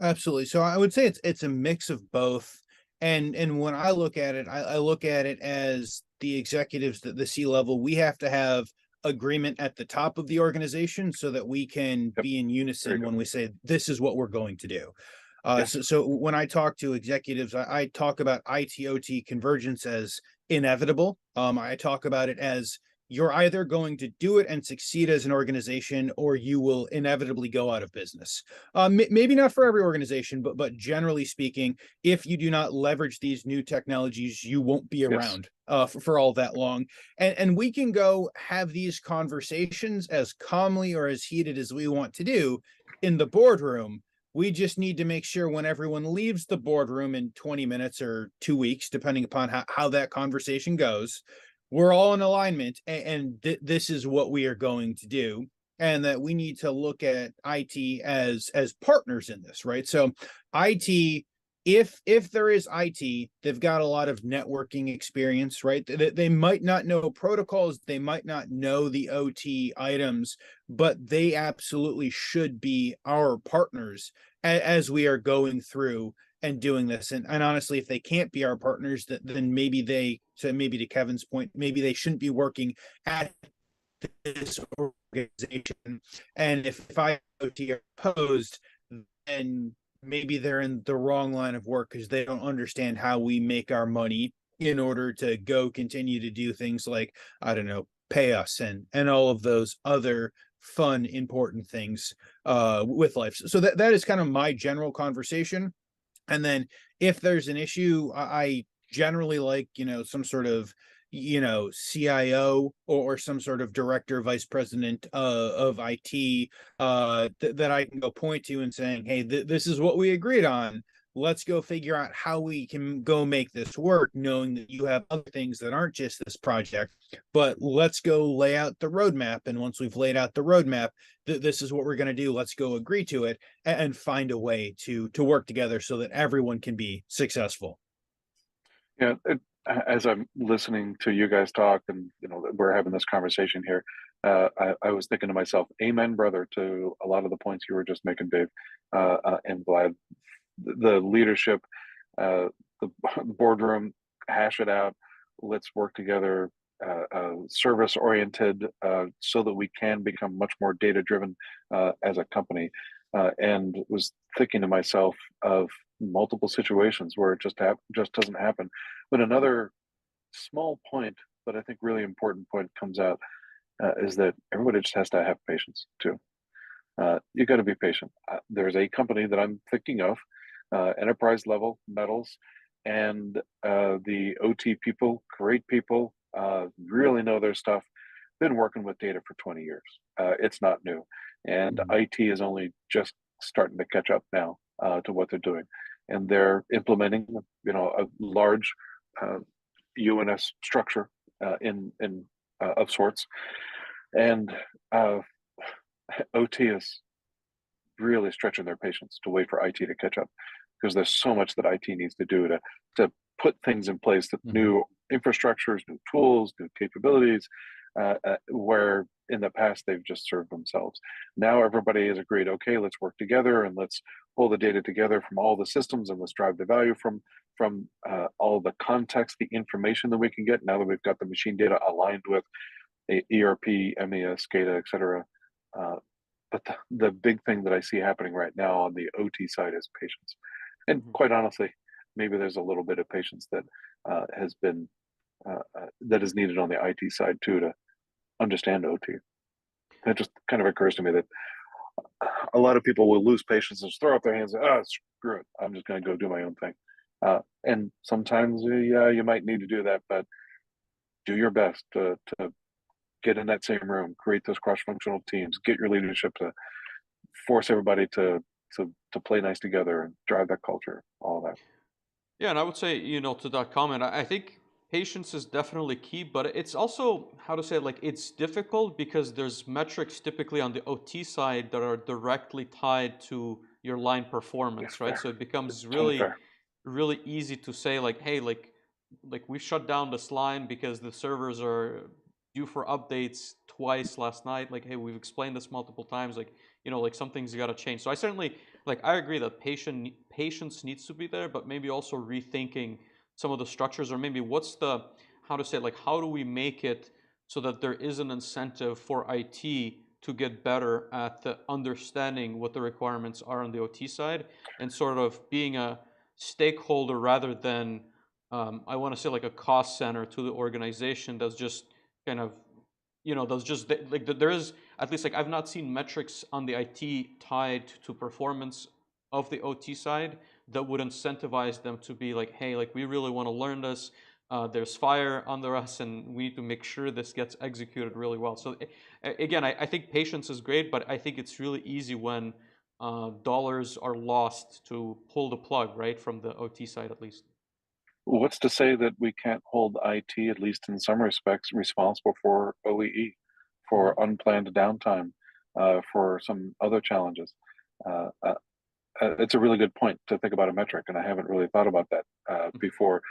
Absolutely. So I would say it's a mix of both. And when I look at it, I look at it as the executives, the C-level, we have to have agreement at the top of the organization so that we can Yep. be in There you unison go. when we say this is what we're going to do. Yes. So when I talk to executives, I talk about IT/OT convergence as inevitable. I talk about it as you're either going to do it and succeed as an organization, or you will inevitably go out of business. Maybe not for every organization, but generally speaking, if you do not leverage these new technologies, you won't be around for all that long. And we can go have these conversations as calmly or as heated as we want to do in the boardroom. We just need to make sure when everyone leaves the boardroom in 20 minutes or 2 weeks, depending upon how that conversation goes, we're all in alignment, and this is what we are going to do, and that we need to look at IT as partners in this, right? So IT, if there is IT, they've got a lot of networking experience, right? They might not know protocols, they might not know the OT items, but they absolutely should be our partners as we are going through and doing this. And honestly, if they can't be our partners, then maybe to Kevin's point, maybe they shouldn't be working at this organization. And if IoT are opposed, then maybe they're in the wrong line of work because they don't understand how we make our money in order to go continue to do things like, I don't know, pay us and all of those other fun, important things with life. So that is kind of my general conversation. And then if there's an issue, I generally like, some sort of, CIO or some sort of director, vice president of IT that I can go point to and saying, hey, this is what we agreed on. Let's go figure out how we can go make this work, knowing that you have other things that aren't just this project, but let's go lay out the roadmap. And once we've laid out the roadmap, this is what we're going to do. Let's go agree to it and find a way to work together so that everyone can be successful. Yeah, as I'm listening to you guys talk, and we're having this conversation here, I was thinking to myself, "Amen, brother," to a lot of the points you were just making, Dave, and Vlad. The leadership, the boardroom, hash it out. Let's work together, service oriented, so that we can become much more data driven as a company. And was thinking to myself of multiple situations where it just doesn't happen. But another small point, but I think really important point comes out is that everybody just has to have patience too. You got to be patient. There's a company that I'm thinking of, enterprise level metals, and the OT people, great people, really know their stuff. Been working with data for 20 years. It's not new, and IT is only just starting to catch up now to what they're doing, and they're implementing, a large UNS structure in of sorts, and OT is really stretching their patience to wait for IT to catch up, because there's so much that IT needs to do to put things in place, that new infrastructures, new tools, new capabilities, where in the past they've just served themselves. Now everybody has agreed, okay, let's work together and let's pull the data together from all the systems, and let's drive the value from all the context, the information that we can get now that we've got the machine data aligned with ERP, MES, SCADA, et cetera. But the big thing that I see happening right now on the OT side is patience. And quite honestly, maybe there's a little bit of patience that has been that is needed on the IT side too, to understand OT. It just kind of occurs to me that a lot of people will lose patience and just throw up their hands and, oh, screw it, I'm just going to go do my own thing. And sometimes, yeah, you might need to do that, but do your best to get in that same room, create those cross-functional teams, get your leadership to force everybody to play nice together and drive that culture, all that. Yeah, and I would say, to that comment, I think patience is definitely key, but it's also, how to say it, like, it's difficult because there's metrics typically on the OT side that are directly tied to your line performance, right? So it becomes really easy to say, like, hey, like we shut down this line because the servers are due for updates twice last night. Like, hey, we've explained this multiple times. Like, like some things you got to change. So I certainly, I agree that patience needs to be there, but maybe also rethinking some of the structures, or maybe what's the, how to say it, like, how do we make it so that there is an incentive for IT to get better at understanding what the requirements are on the OT side, and sort of being a stakeholder rather than, I want to say, like a cost center to the organization that's just kind of you know, there's just like there is, at least like I've not seen metrics on the IT tied to performance of the OT side that would incentivize them to be like, hey, like we really want to learn this. There's fire under us, and we need to make sure this gets executed really well. So again, I think patience is great, but I think it's really easy when dollars are lost to pull the plug, right, from the OT side at least. What's to say that we can't hold IT, at least in some respects, responsible for OEE, for Mhm. unplanned downtime, for some other challenges? Uh, uh, it's a really good point to think about a metric, and I haven't really thought about that before.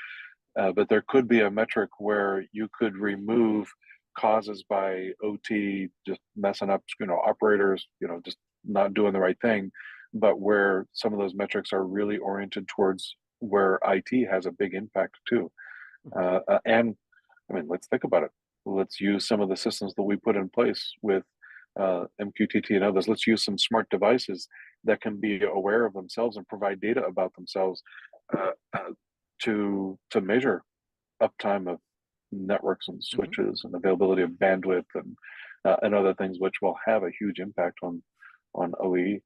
But there could be a metric where you could remove causes by OT just messing up, operators, just not doing the right thing, but where some of those metrics are really oriented towards where IT has a big impact too. Mhm. And I mean, let's think about it. Let's use some of the systems that we put in place with MQTT and others. Let's use some smart devices that can be aware of themselves and provide data about themselves uh, uh, to measure uptime of networks and Mhm. switches and availability of bandwidth and other things, which will have a huge impact on OEE.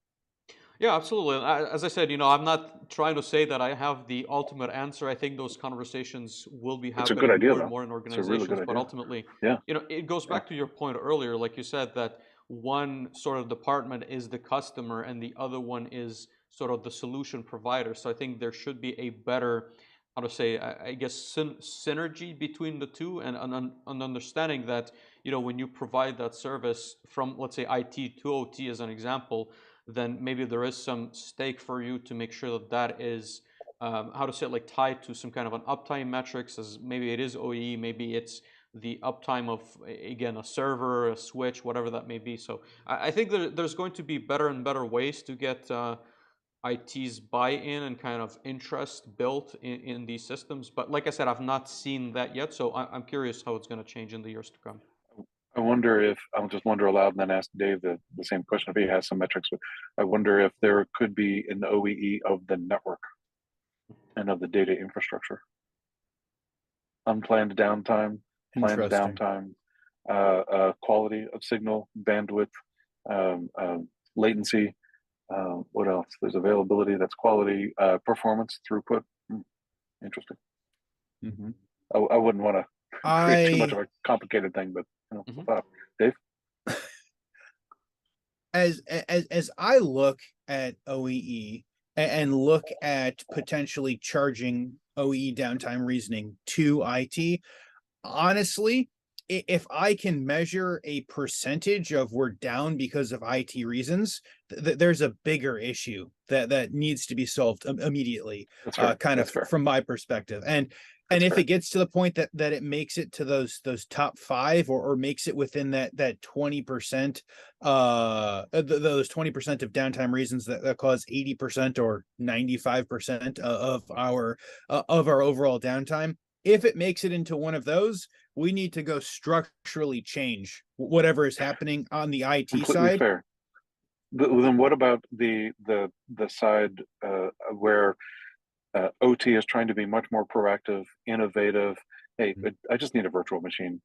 Yeah, absolutely. As I said, you know, I'm not trying to say that I have the ultimate answer. I think those conversations will be It's a good happening idea, more and though. more in It's a really good organizations, but idea. ultimately, Yeah, you know, it goes yeah. back to your point earlier, like you said, that one sort of department is the customer and the other one is sort of the solution provider. So I think there should be a better, how to say, I guess, synergy between the two, and an understanding that, you know, when you provide that service from, let's say, IT to OT as an example, then maybe there is some stake for you to make sure that that is, how to say it, like tied to some kind of an uptime metrics, as maybe it is OE, maybe it's the uptime of, again, a server, a switch, whatever that may be. So I think there's going to be better and better ways to get IT's buy-in and kind of interest built in these systems. But like I said, I've not seen that yet, so I'm curious how it's going to change in the years to come. I wonder if I'll just wonder aloud and then ask Dave the same question if he has some metrics. But I wonder if there could be an OEE of the network and of the data infrastructure, unplanned downtime, planned Interesting. downtime, quality of signal, bandwidth, latency. What else? There's availability. That's quality, performance, throughput. Interesting. Mhm. I wouldn't want to create too much I of a complicated thing, but Mhm. Dave. as I look at OEE and look at potentially charging OEE downtime reasoning to IT, honestly, if I can measure a percentage of we're down because of IT reasons, there's a bigger issue that needs to be solved immediately, That's fair. kind of That's fair. from my perspective. And That's if it fair. gets to the point that it makes it to those top five, or makes it within that 20%, those 20% of downtime reasons that cause 80% or 95% of our overall downtime, if it makes it into one of those, we need to go structurally change whatever is happening on the IT Completely side. fair. Then what about the side where OT is trying to be much more proactive, innovative? Hey, I just need a virtual machine.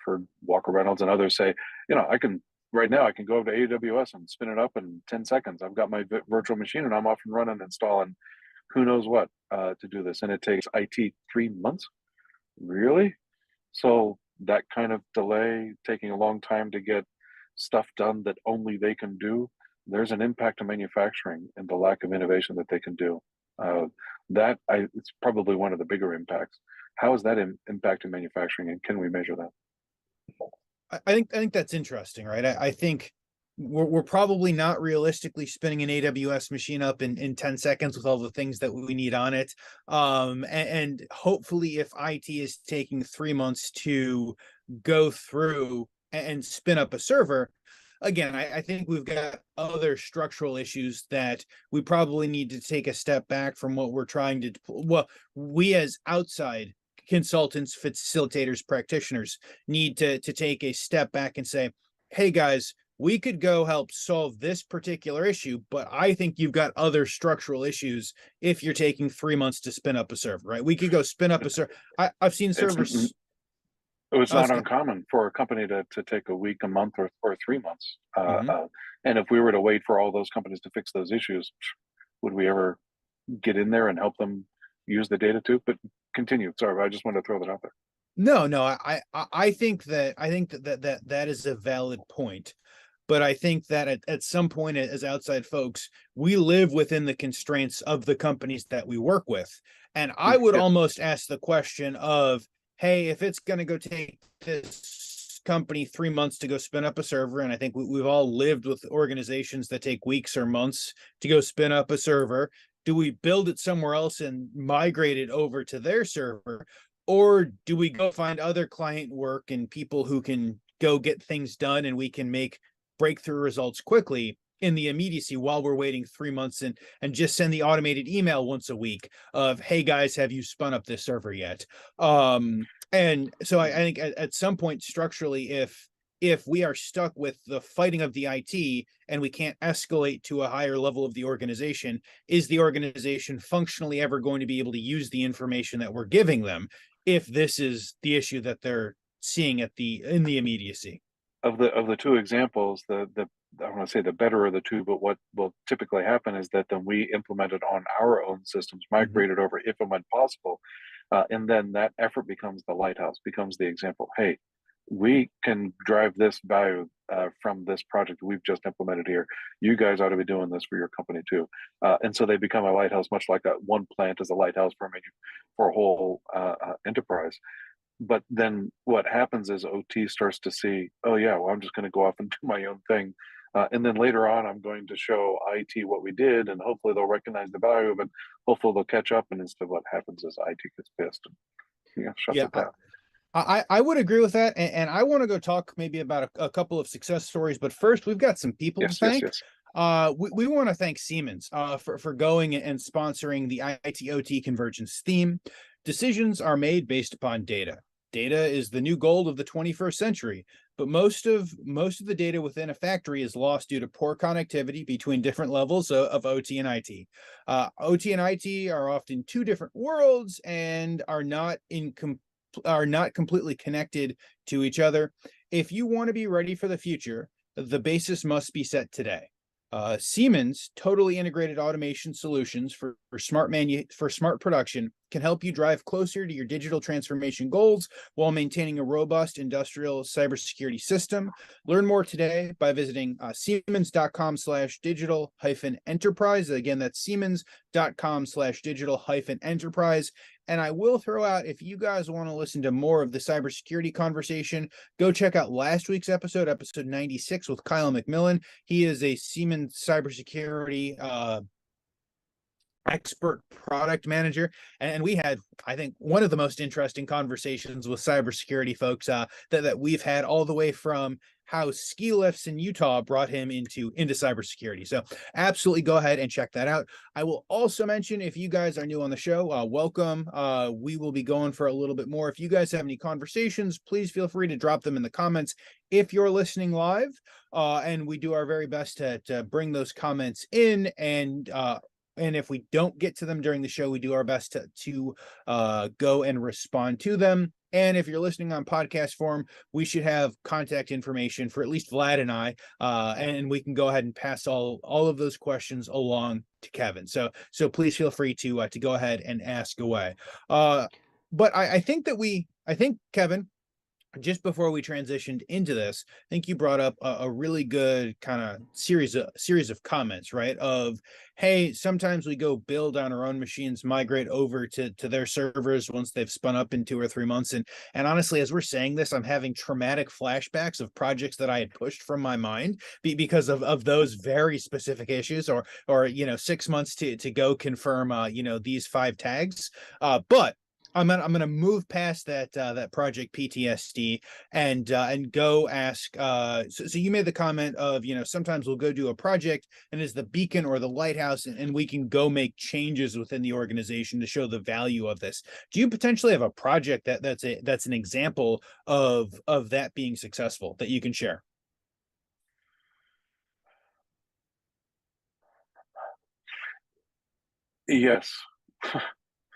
For Walker Reynolds and others say, I can right now I can go to AWS and spin it up in 10 seconds. I've got my virtual machine and I'm off and running, installing who knows what to do this, and it takes IT 3 months. Really? So that kind of delay, taking a long time to get stuff done that only they can do, there's an impact to manufacturing and the lack of innovation that they can do. Uh, it's probably one of the bigger impacts. How is that impacting manufacturing, and can we measure that? I think that's interesting, right? I think we're probably not realistically spinning an AWS machine up in 10 seconds with all the things that we need on it. And hopefully, if IT is taking 3 months to go through and spin up a server, again, I think we've got other structural issues that we probably need to take a step back from what we're trying to, well, we as outside consultants, facilitators, practitioners need to take a step back and say, hey guys, we could go help solve this particular issue, but I think you've got other structural issues if you're taking 3 months to spin up a server, right? We could go spin up a server. I've seen It's servers. It was Oh, not so, uncommon for a company to take a week, a month, or 3 months. mhm. And if we were to wait for all those companies to fix those issues, would we ever get in there and help them use the data too? But continue. Sorry, I just wanted to throw that out there. No, no, I think that is a valid point. But I think that at some point, as outside folks, we live within the constraints of the companies that we work with. And I would Yes. almost ask the question of, hey, if it's going to go take this company 3 months to go spin up a server, and I think we've all lived with organizations that take weeks or months to go spin up a server, do we build it somewhere else and migrate it over to their server? Or do we go find other client work and people who can go get things done and we can make breakthrough results quickly in the immediacy while we're waiting 3 months and just send the automated email once a week of, hey guys, have you spun up this server yet? And so I think at some point structurally, if we are stuck with the fighting of the IT and we can't escalate to a higher level of the organization, is the organization functionally ever going to be able to use the information that we're giving them if this is the issue that they're seeing in the immediacy? Of the two examples, the I want to say the better of the two, but what will typically happen is that then we implement it on our own systems, Mhm. migrate it over if and when possible, and then that effort becomes the lighthouse, becomes the example. Hey, we can drive this value from this project we've just implemented here. You guys ought to be doing this for your company too, and so they become a lighthouse, much like that one plant is a lighthouse for a whole enterprise. But then what happens is OT starts to see, oh yeah, well, I'm just going to go off and do my own thing. And then later on, I'm going to show IT what we did, and hopefully they'll recognize the value of it. Hopefully they'll catch up, and instead, what happens is IT gets pissed and shuts Yeah, it down. I would agree with that, and I want to go talk maybe about a couple of success stories. But first, we've got some people to Yes, yes, thank. yes. We want to thank Siemens for going and sponsoring the IT/OT convergence theme. Decisions are made based upon data. Data is the new gold of the 21st century, but most of the data within a factory is lost due to poor connectivity between different levels of OT and IT. OT and IT are often two different worlds and are not completely connected to each other. If you want to be ready for the future, the basis must be set today. Siemens totally integrated automation solutions for smart production can help you drive closer to your digital transformation goals while maintaining a robust industrial cybersecurity system. Learn more today by visiting siemens.com/digital-enterprise. Again, that's siemens.com/digital-enterprise. And I will throw out, if you guys want to listen to more of the cybersecurity conversation, go check out last week's episode 96 with Kyle McMillan. He is a Siemens cybersecurity expert product manager, and we had, I think, one of the most interesting conversations with cybersecurity folks that we've had, all the way from how ski lifts in Utah brought him into cybersecurity. So absolutely go ahead and check that out. I will also mention, if you guys are new on the show, welcome. We will be going for a little bit more. If you guys have any conversations, please feel free to drop them in the comments if you're listening live, and we do our very best to bring those comments in, and if we don't get to them during the show, we do our best to go and respond to them. And if you're listening on podcast form, we should have contact information for at least Vlad and I, and we can go ahead and pass all of those questions along to Kevin. So please feel free to go ahead and ask away. But I think Kevin, just before we transitioned into this, I think you brought up a really good kind of series of comments, right? Of, hey, sometimes we go build on our own machines, migrate over to their servers once they've spun up in 2 or 3 months. And honestly, as we're saying this, I'm having traumatic flashbacks of projects that I had pushed from my mind because of those very specific issues, or 6 months to go confirm these 5 tags. But I'm gonna move past that project PTSD and go ask. So you made the comment of, sometimes we'll go do a project and is the beacon or the lighthouse, and we can go make changes within the organization to show the value of this. Do you potentially have a project that's an example of that being successful that you can share? Yes.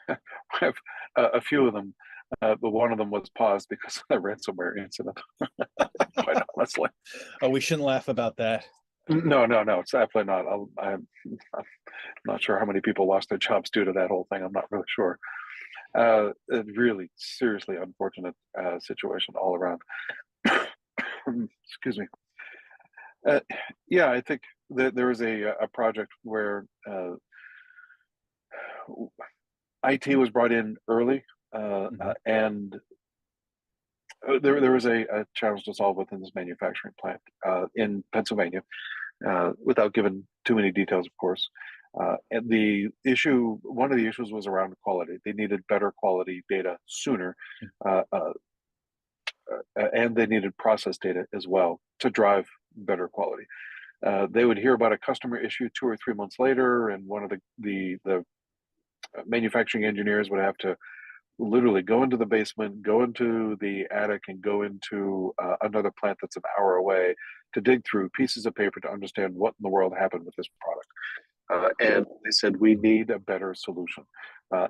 I have a few of them. but one of them was paused because of the ransomware incident. Quite honestly. Oh, we shouldn't laugh about that. No, it's absolutely not. I'm not sure how many people lost their jobs due to that whole thing. I'm not really sure. A really seriously unfortunate situation all around. Excuse me. Yeah, I think that there was a project where IT was brought in early, and there was a challenge to solve within this manufacturing plant in Pennsylvania, without giving too many details, of course. And one of the issues was around quality. They needed better quality data sooner, and they needed process data as well to drive better quality. They would hear about a customer issue 2 or 3 months later, and one of the manufacturing engineers would have to literally go into the basement, go into the attic, and go into another plant that's an hour away to dig through pieces of paper to understand what in the world happened with this product. And they said, we need a better solution.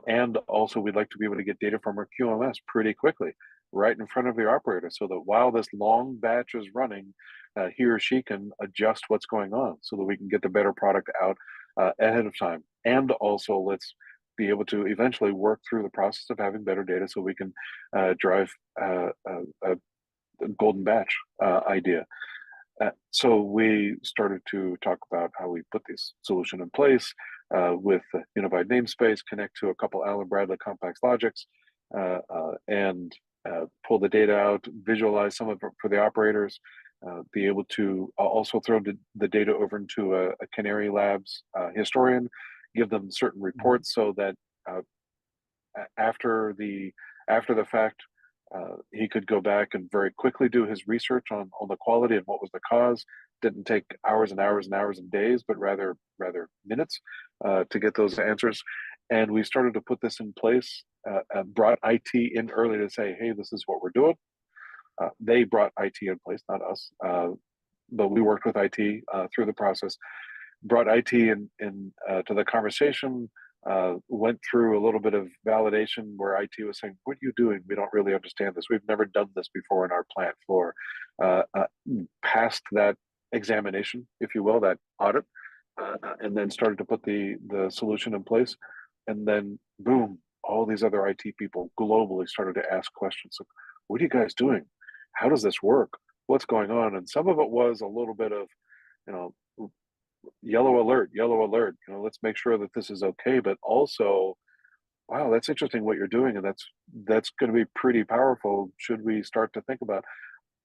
And also, we'd like to be able to get data from our QMS pretty quickly, right in front of the operator, so that while this long batch is running, he or she can adjust what's going on so that we can get the better product out ahead of time. And also, let's be able to eventually work through the process of having better data so we can drive a golden batch idea. So we started to talk about how we put this solution in place with Unified Namespace, connect to a couple Allen Bradley complex logics, and pull the data out, visualize some of it for the operators, be able to also throw the data over into a Canary Labs historian, give them certain reports so that after the fact, he could go back and very quickly do his research on the quality and what was the cause. Didn't take hours and hours and hours and days, but rather minutes to get those answers. And we started to put this in place. Brought IT in early to say, "Hey, this is what we're doing." They brought IT in place, not us, but we worked with IT through the process. Brought IT in to the conversation. Went through a little bit of validation where IT was saying, "What are you doing? We don't really understand this. We've never done this before in our plant floor." Passed that examination, if you will, that audit, and then started to put the solution in place. And then, boom, all these other IT people globally started to ask questions like, "What are you guys doing? How does this work? What's going on?" And some of it was a little bit of, you know, yellow alert, let's make sure that this is okay. But also, wow, that's interesting what you're doing, and that's going to be pretty powerful. Should we start to think about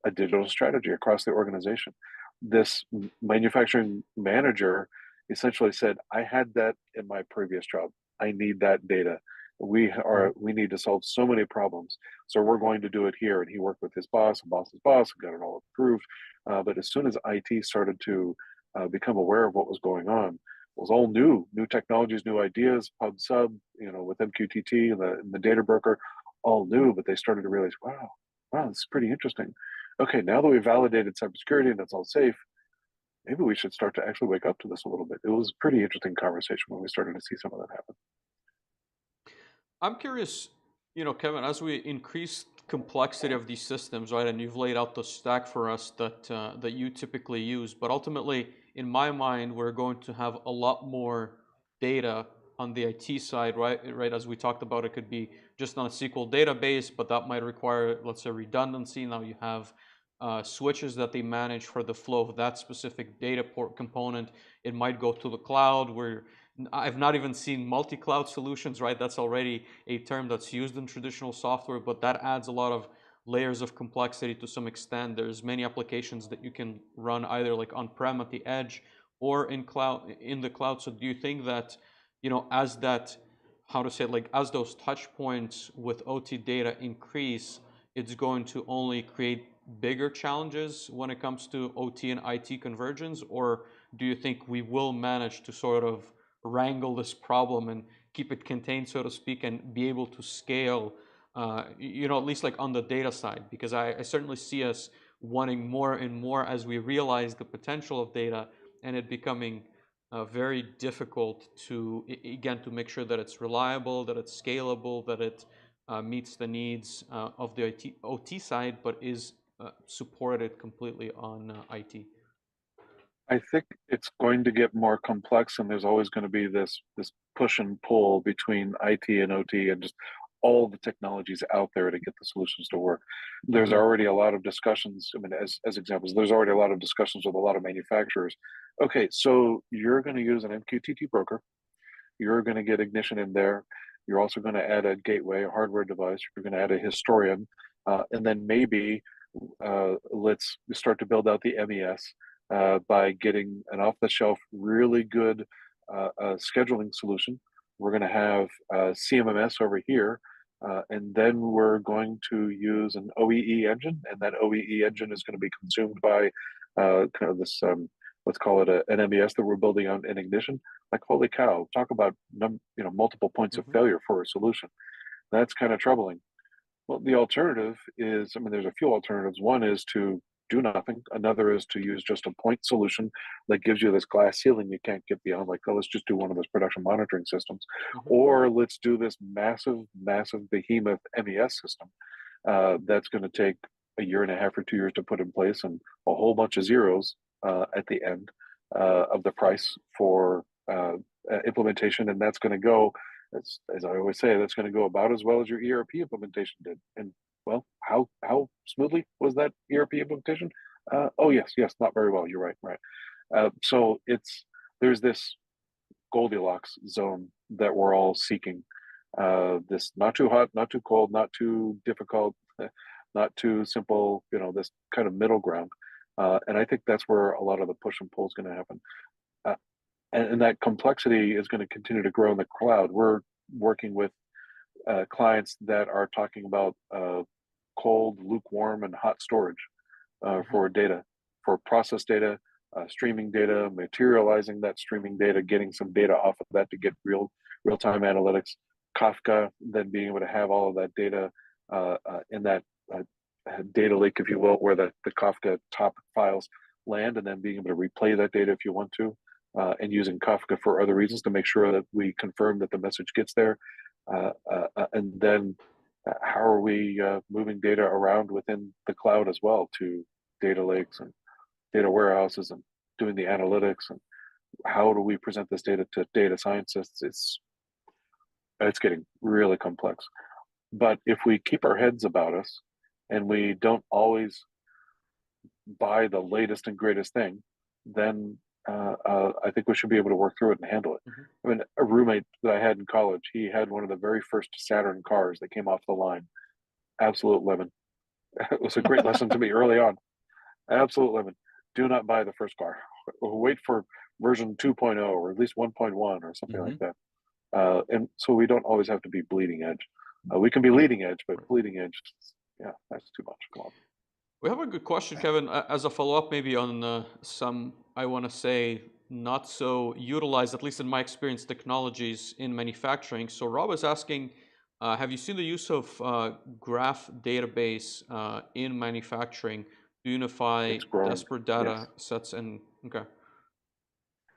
a digital strategy across the organization? This manufacturing manager essentially said, "I had that in my previous job. I need that data. We need to solve so many problems, so we're going to do it here." And he worked with his boss and boss's boss and got it all approved. But as soon as IT started to become aware of what was going on, it was all new technologies, new ideas, pub sub, with MQTT and the data broker, all new. But they started to realize, wow, this is pretty interesting. Okay, now that we've validated cybersecurity and it's all safe, maybe we should start to actually wake up to this a little bit. It was a pretty interesting conversation when we started to see some of that happen. I'm curious, Kevin, as we increase complexity of these systems, right? And you've laid out the stack for us that you typically use, but ultimately, in my mind, we're going to have a lot more data on the IT side, right? Right, as we talked about, it could be just on a SQL database, but that might require, let's say, redundancy. Now you have switches that they manage for the flow of that specific data port component. It might go to the cloud where I've not even seen multi-cloud solutions, right? That's already a term that's used in traditional software, but that adds a lot of layers of complexity to some extent. There's many applications that you can run either like on-prem at the edge or in the cloud. So do you think that, as that, how to say it, like as those touch points with OT data increase, it's going to only create bigger challenges when it comes to OT and IT convergence? Or do you think we will manage to sort of wrangle this problem and keep it contained, so to speak, and be able to scale, at least like on the data side? Because I certainly see us wanting more and more as we realize the potential of data and it becoming very difficult to, again, to make sure that it's reliable, that it's scalable, that it meets the needs of the OT side, but is supported completely on IT? I think it's going to get more complex, and there's always going to be this push and pull between IT and OT, and just all the technologies out there to get the solutions to work. There's already a lot of discussions. I mean, as examples, there's already a lot of discussions with a lot of manufacturers. Okay, so you're going to use an MQTT broker. You're going to get Ignition in there. You're also going to add a gateway, a hardware device. You're going to add a historian, and then maybe let's start to build out the MES by getting an off-the-shelf, really good scheduling solution. We're going to have CMMS over here, and then we're going to use an OEE engine, and that OEE engine is going to be consumed by kind of this, let's call it an MES that we're building on in Ignition. Like, holy cow, talk about multiple points of failure for a solution. That's kind of troubling. Well, the alternative is, I mean, there's a few alternatives. One is to do nothing. Another is to use just a point solution that gives you this glass ceiling you can't get beyond. Like, oh, let's just do one of those production monitoring systems. Or let's do this massive, massive behemoth MES system that's going to take a year and a half or 2 years to put in place, and a whole bunch of zeros at the end of the price for implementation. And that's going to go, as I always say, that's going to go about as well as your ERP implementation did. And well, how smoothly was that ERP implementation? Oh yes, not very well. You're right. So there's this Goldilocks zone that we're all seeking. This not too hot, not too cold, not too difficult, not too simple. This kind of middle ground. And I think that's where a lot of the push and pull is going to happen. And that complexity is going to continue to grow in the cloud. We're working with clients that are talking about cold, lukewarm, and hot storage for data, for process data, streaming data, materializing that streaming data, getting some data off of that to get real-time analytics. Kafka, then being able to have all of that data in that data lake, if you will, where the Kafka top files land, and then being able to replay that data if you want to, and using Kafka for other reasons to make sure that we confirm that the message gets there. And then how are we moving data around within the cloud as well to data lakes and data warehouses, and doing the analytics, and how do we present this data to data scientists? It's getting really complex. But if we keep our heads about us and we don't always buy the latest and greatest thing, then I think we should be able to work through it and handle it. I mean, a roommate that I had in college, he had one of the very first Saturn cars that came off the line. Absolute lemon. It was a great lesson to me early on. Absolute lemon. Do not buy the first car. Wait for version 2.0 or at least 1.1 or something like that. And so we don't always have to be bleeding edge. We can be leading edge, but bleeding edge, yeah, that's too much. Come on. We have a good question, Kevin, as a follow-up maybe on some, I want to say, not so utilized, at least in my experience, technologies in manufacturing. So Rob is asking, have you seen the use of graph database in manufacturing to unify disparate data sets? And okay.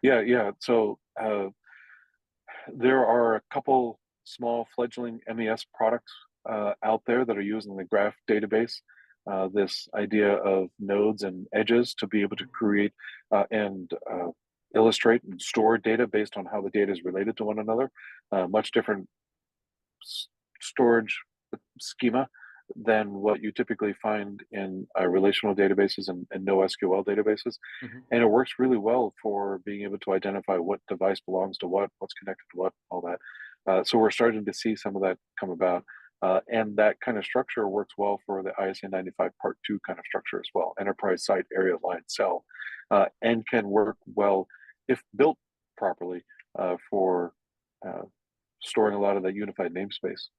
Yeah. So there are a couple small fledgling MES products out there that are using the graph database. This idea of nodes and edges to be able to create and illustrate and store data based on how the data is related to one another. Much different storage schema than what you typically find in relational databases and NoSQL databases. And it works really well for being able to identify what device belongs to what, what's connected to what, all that. So we're starting to see some of that come about. And that kind of structure works well for the ISA 95 Part 2 kind of structure as well, enterprise site area line cell, and can work well if built properly for storing a lot of that unified namespace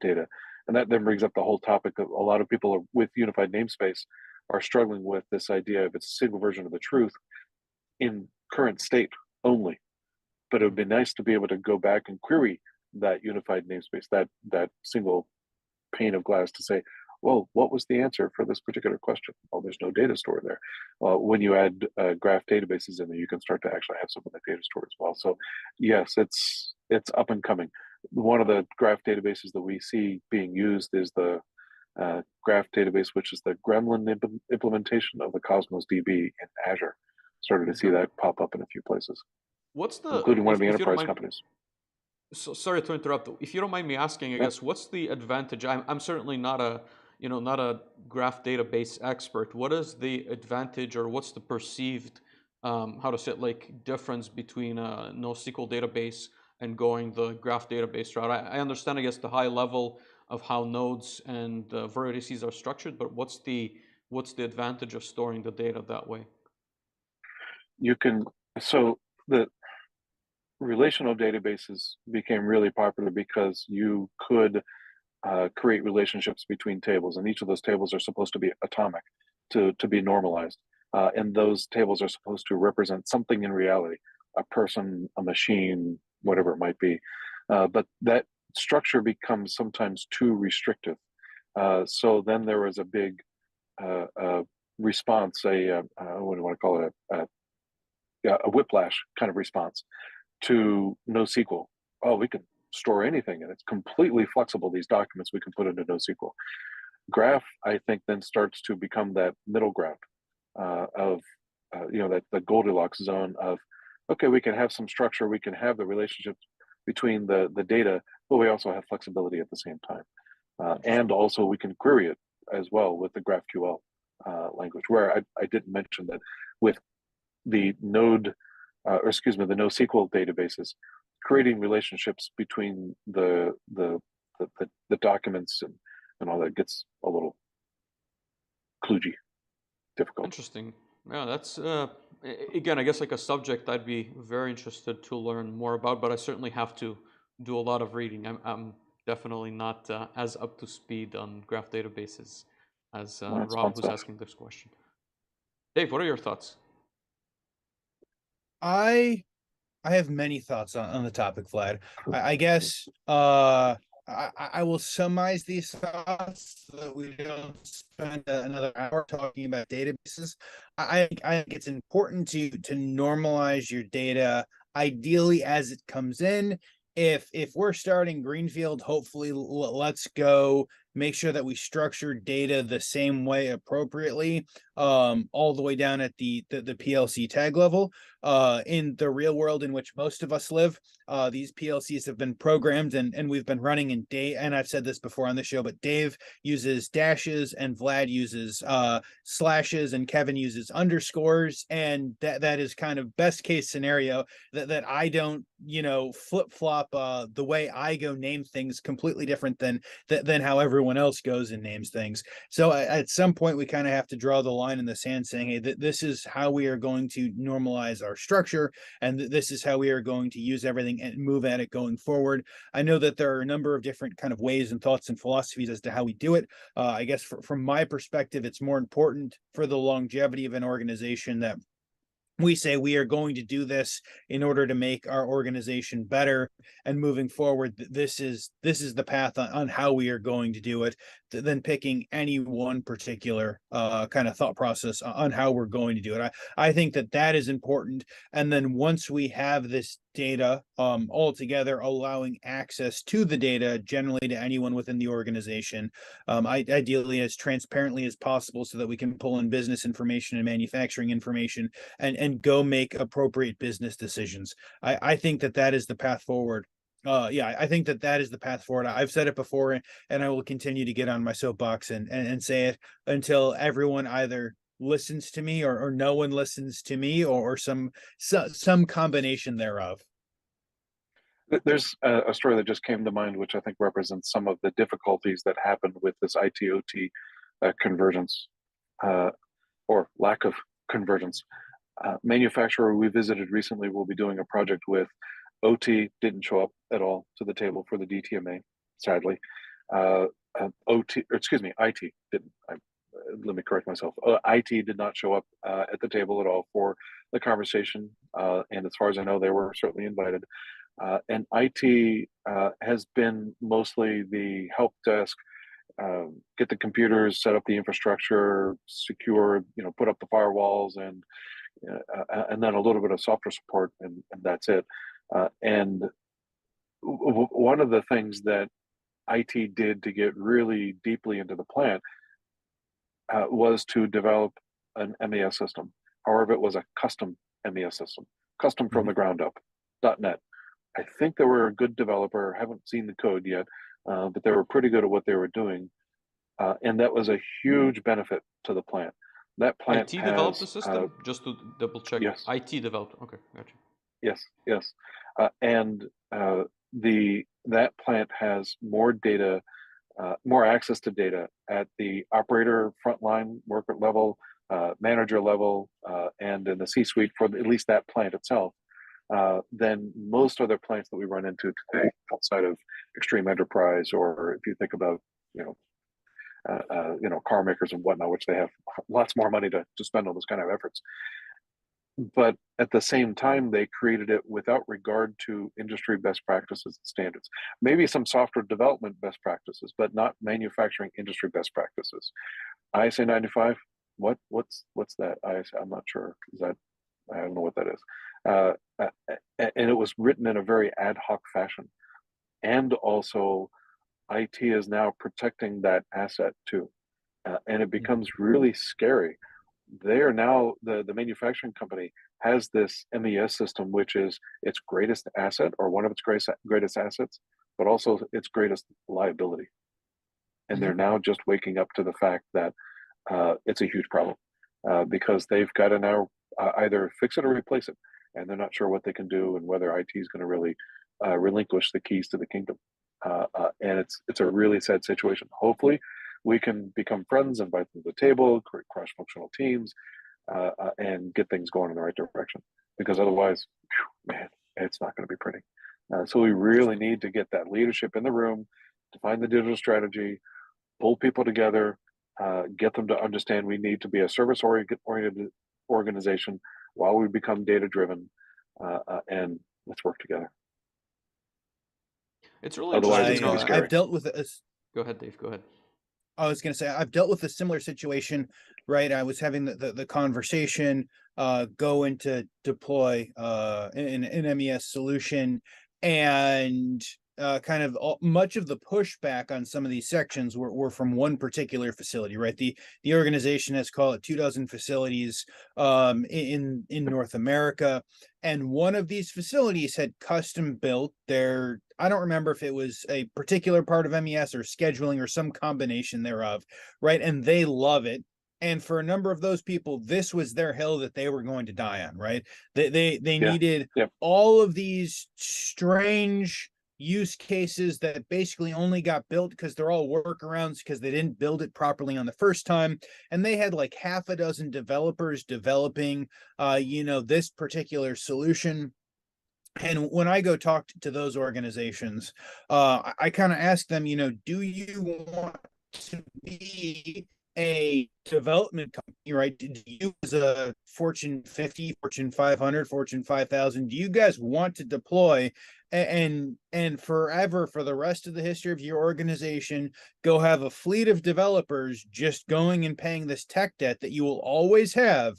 data. And that then brings up the whole topic of a lot of people with unified namespace are struggling with this idea of it's a single version of the truth in current state only. But it would be nice to be able to go back and query that unified namespace, that single pane of glass, to say, well, what was the answer for this particular question? Well, there's no data stored there. When you add graph databases in there, you can start to actually have some of that data stored as well. So yes, it's up and coming. one of the graph databases that we see being used is the graph database, which is the Gremlin implementation of the Cosmos DB in Azure. Started to see that pop up in a few places, What's the, including one of the if you don't enterprise mind, companies. so sorry to interrupt. If you don't mind me asking, I Yeah. guess, what's the advantage? I'm certainly not a, not a graph database expert. What is the advantage, or what's the perceived, how to say it, like difference between a NoSQL database and going the graph database route? I understand, I guess, the high level of how nodes and vertices are structured, but what's the advantage of storing the data that way? You can, so the relational databases became really popular because you could create relationships between tables, and each of those tables are supposed to be atomic to be normalized. And those tables are supposed to represent something in reality, a person, a machine, whatever it might be. But that structure becomes sometimes too restrictive. So then there was a big response, what do you want to call it, a whiplash kind of response to NoSQL. Oh, we can store anything and it's completely flexible. These documents we can put into NoSQL. Graph, I think, then starts to become that middle ground of, that the Goldilocks zone of, okay, we can have some structure, we can have the relationships between the data, but we also have flexibility at the same time. And also we can query it as well with the GraphQL language, where I didn't mention that with the node, the NoSQL databases, creating relationships between the documents and all that gets a little kludgy, difficult. Interesting. Yeah, that's again, I guess, like a subject I'd be very interested to learn more about, but I certainly have to do a lot of reading. I'm definitely not as up to speed on graph databases as Well, that's Rob, fun who's stuff. asking this question. Dave, what are your thoughts? I I have many thoughts on the topic, Vlad. I guess I will summarize these thoughts so that we don't spend another hour talking about databases. I think it's important to normalize your data, ideally as it comes in. If we're starting greenfield, hopefully let's go make sure that we structure data the same way appropriately, all the way down at the PLC tag level. In the real world in which most of us live, these PLCs have been programmed and we've been running in Dave. And I've said this before on the show, but Dave uses dashes and Vlad uses slashes and Kevin uses underscores. And that is kind of best case scenario that I don't, flip flop the way I go name things completely different than how everyone else goes and names things. So at some point we kind of have to draw the line in the sand saying, hey, this is how we are going to normalize our structure, and this is how we are going to use everything and move at it going forward. I know that there are a number of different kind of ways and thoughts and philosophies as to how we do it. I guess from my perspective, it's more important for the longevity of an organization that we say we are going to do this in order to make our organization better, and moving forward this is the path on how we are going to do it, than picking any one particular kind of thought process on how we're going to do it. I think that is important. And then once we have this data all together, allowing access to the data generally to anyone within the organization, ideally as transparently as possible, so that we can pull in business information and manufacturing information and go make appropriate business decisions. I think that is the path forward. I think that is the path forward. I've said it before, and I will continue to get on my soapbox and say it until everyone either listens to me or no one listens to me, or some combination thereof. There's a story that just came to mind, which I think represents some of the difficulties that happen with this ITOT convergence, or lack of convergence. Manufacturer we visited recently will be doing a project with. OT didn't show up at all to the table for the DTMA, sadly. IT didn't. Let me correct myself. IT did not show up at the table at all for the conversation, and as far as I know, they were certainly invited. And IT has been mostly the help desk, get the computers, set up the infrastructure, secure, put up the firewalls, and then a little bit of software support, and that's it. And one of the things that IT did to get really deeply into the plant was to develop an MES system. However, it was a custom MES system, custom from the ground up, .NET. I think they were a good developer. Haven't seen the code yet, but they were pretty good at what they were doing, and that was a huge benefit to the plant. That plant IT developed the has system? Just to double check. yes, IT developed. Okay, gotcha. yes, and that plant has more data, more access to data at the operator frontline worker level, manager level, and in the C-suite for at least that plant itself, than most other plants that we run into today outside of extreme enterprise, or if you think about, car makers and whatnot, which they have lots more money to spend on those kind of efforts. But at the same time, they created it without regard to industry best practices and standards. Maybe some software development best practices, but not manufacturing industry best practices. ISA 95, what's that? ISA, I'm not sure. I don't know what that is. And it was written in a very ad hoc fashion. And also, IT is now protecting that asset too. And it becomes really scary. They are now, the manufacturing company has this MES system, which is its greatest asset, or one of its greatest assets, but also its greatest liability. And they're now just waking up to the fact that it's a huge problem, because they've got to now either fix it or replace it. And they're not sure what they can do, and whether IT is going to really relinquish the keys to the kingdom. And it's a really sad situation. Hopefully, we can become friends, invite them to the table, create cross-functional teams, and get things going in the right direction. Because otherwise, man, it's not going to be pretty. So we really need to get that leadership in the room, define the digital strategy, pull people together, get them to understand we need to be a service-oriented organization while we become data-driven, and let's work together. It's really Otherwise, it's interesting. going to be scary. I've dealt with a Go ahead, Dave. Go ahead. I was going to say, I've dealt with a similar situation, right? I was having the conversation, going to deploy an MES solution, and kind of much of the pushback on some of these sections were from one particular facility, right? The organization has, call it, 24 facilities in North America, and one of these facilities had custom built their, I don't remember if it was a particular part of MES or scheduling or some combination thereof, right? And they love it. And for a number of those people, this was their hill that they were going to die on, right? They needed all of these strange use cases that basically only got built because they're all workarounds because they didn't build it properly on the first time. And they had like half a dozen developers developing, this particular solution. And when I go talk to those organizations, I kind of ask them, do you want to be a development company, right? Do you, as a Fortune 50, Fortune 500, Fortune 5000, do you guys want to deploy and forever, for the rest of the history of your organization, go have a fleet of developers just going and paying this tech debt that you will always have?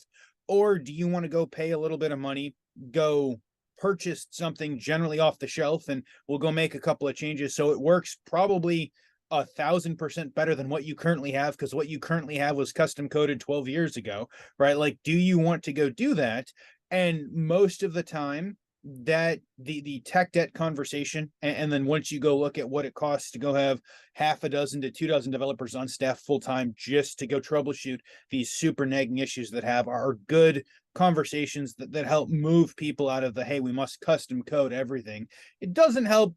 Or do you want to go pay a little bit of money, go purchase something generally off the shelf, and we'll go make a couple of changes so it works probably 1,000% better than what you currently have, because what you currently have was custom coded 12 years ago, right? Like, do you want to go do that? And most of the time, that the tech debt conversation, and then once you go look at what it costs to go have half a dozen to 24 developers on staff full-time just to go troubleshoot these super nagging issues that are good conversations that help move people out of the, hey, we must custom code everything. It doesn't help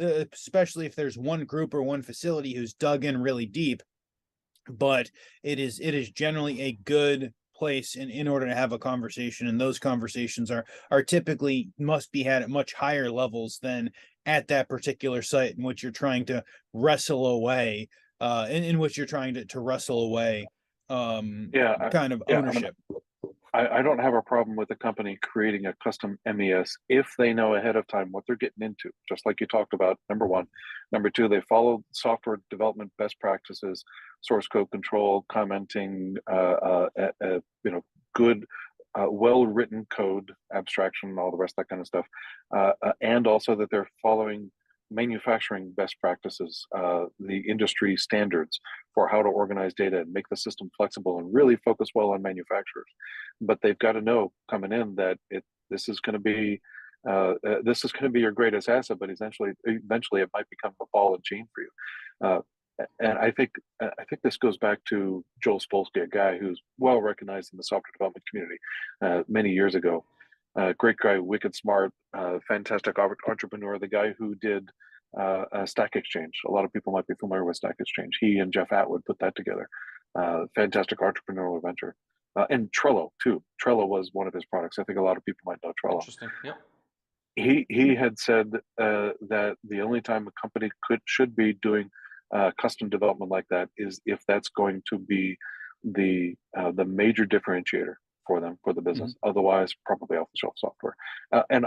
especially if there's one group or one facility who's dug in really deep, but it is generally a good place in order to have a conversation, and those conversations are typically must be had at much higher levels than at that particular site in which you're trying to wrestle away in which you're trying to wrestle away kind of ownership. I don't have a problem with the company creating a custom MES if they know ahead of time what they're getting into, just like you talked about, number one. Number two, they follow software development best practices, source code control, commenting, good well-written code, abstraction, all the rest of that kind of stuff, and also that they're following manufacturing best practices, the industry standards for how to organize data and make the system flexible and really focus well on manufacturers. But they've got to know coming in that this is going to be your greatest asset, but eventually it might become a ball and chain for you. And I think this goes back to Joel Spolsky, a guy who's well recognized in the software development community many years ago. Great guy, wicked smart, fantastic entrepreneur. The guy who did Stack Exchange. A lot of people might be familiar with Stack Exchange. He and Jeff Atwood put that together. Fantastic entrepreneurial venture. And Trello too. Trello was one of his products. I think a lot of people might know Trello. Interesting. Yep. He had said that the only time a company should be doing custom development like that is if that's going to be the major differentiator for them, for the business. Otherwise, probably off the shelf software. And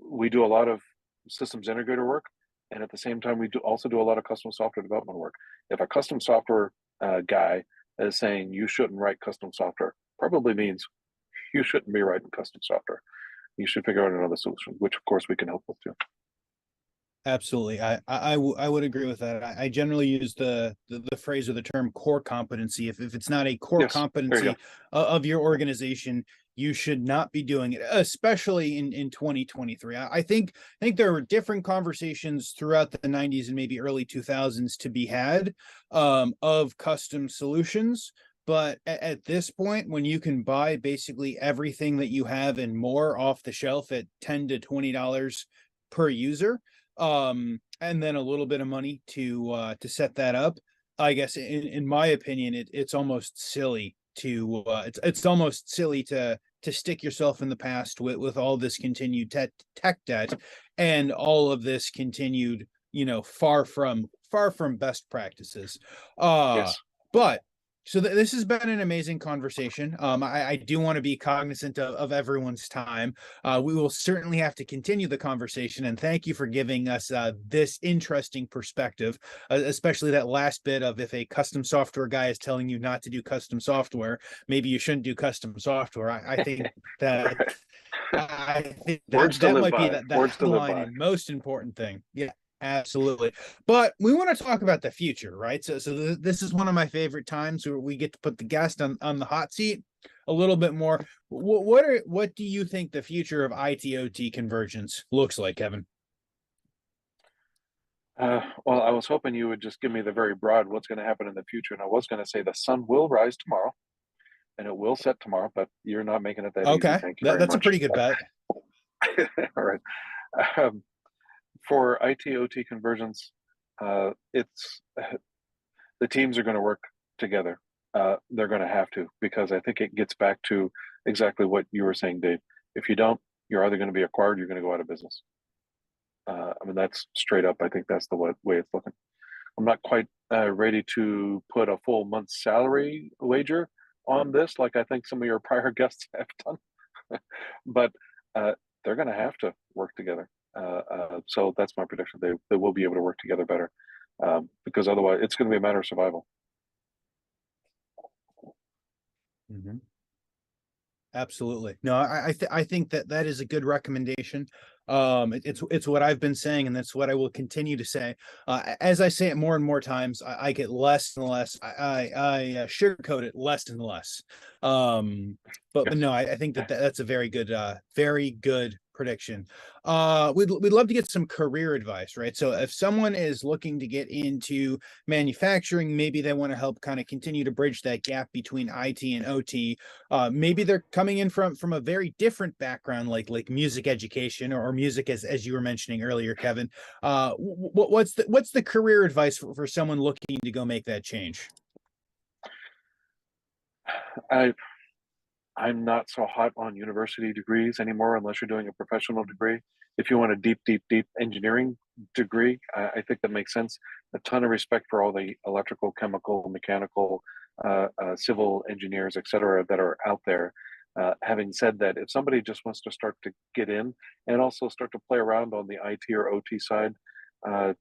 we do a lot of systems integrator work, and at the same time we also do a lot of custom software development work. If a custom software guy is saying you shouldn't write custom software, probably means you shouldn't be writing custom software. You should figure out another solution, which of course we can help with too. Absolutely. I would agree with that. I generally use the phrase or the term core competency. If it's not a core competency of your organization, you should not be doing it, especially in 2023. I think there were different conversations throughout the 90s and maybe early 2000s to be had of custom solutions. But at this point, when you can buy basically everything that you have and more off the shelf at $10 to $20 per user, and then a little bit of money to set that up, I guess in my opinion, it's almost silly to it's almost silly to stick yourself in the past with all this continued tech debt and all of this continued, far from best practices. But so this has been an amazing conversation. I do want to be cognizant of everyone's time. We will certainly have to continue the conversation, and thank you for giving us this interesting perspective, especially that last bit of if a custom software guy is telling you not to do custom software, maybe you shouldn't do custom software. I think that that might be the headline and most important thing. Yeah. Absolutely. But we want to talk about the future, right? So this is one of my favorite times where we get to put the guest on the hot seat a little bit more. What do you think the future of IT/OT convergence looks like, Kevin? Well, I was hoping you would just give me the very broad what's going to happen in the future. And I was going to say the sun will rise tomorrow and it will set tomorrow, but you're not making it that easy. Thank you very much. That's a pretty good bet. All right. For IT/OT convergence, it's the teams are going to work together. They're going to have to, because I think it gets back to exactly what you were saying, Dave. If you don't, you're either going to be acquired, or you're going to go out of business. I mean, that's straight up. I think that's the way it's looking. I'm not quite ready to put a full month's salary wager on this, like I think some of your prior guests have done, but they're going to have to work together. So that's my prediction. They will be able to work together better, because otherwise it's going to be a matter of survival. Absolutely. No, I think that is a good recommendation. It's what I've been saying, and that's what I will continue to say. As I say it more and more times, I get less and less. I sugarcoat it less and less. But no, I think that's a very good prediction. We'd love to get some career advice, right? So if someone is looking to get into manufacturing, maybe they want to help kind of continue to bridge that gap between IT and OT. Maybe they're coming in from a very different background, like music education or music, as you were mentioning earlier, Kevin. What's the career advice for someone looking to go make that change? I'm not so hot on university degrees anymore, unless you're doing a professional degree. If you want a deep engineering degree, I think that makes sense. A ton of respect for all the electrical, chemical, mechanical, civil engineers, et cetera, that are out there. Having said that, if somebody just wants to start to get in and also start to play around on the IT or OT side,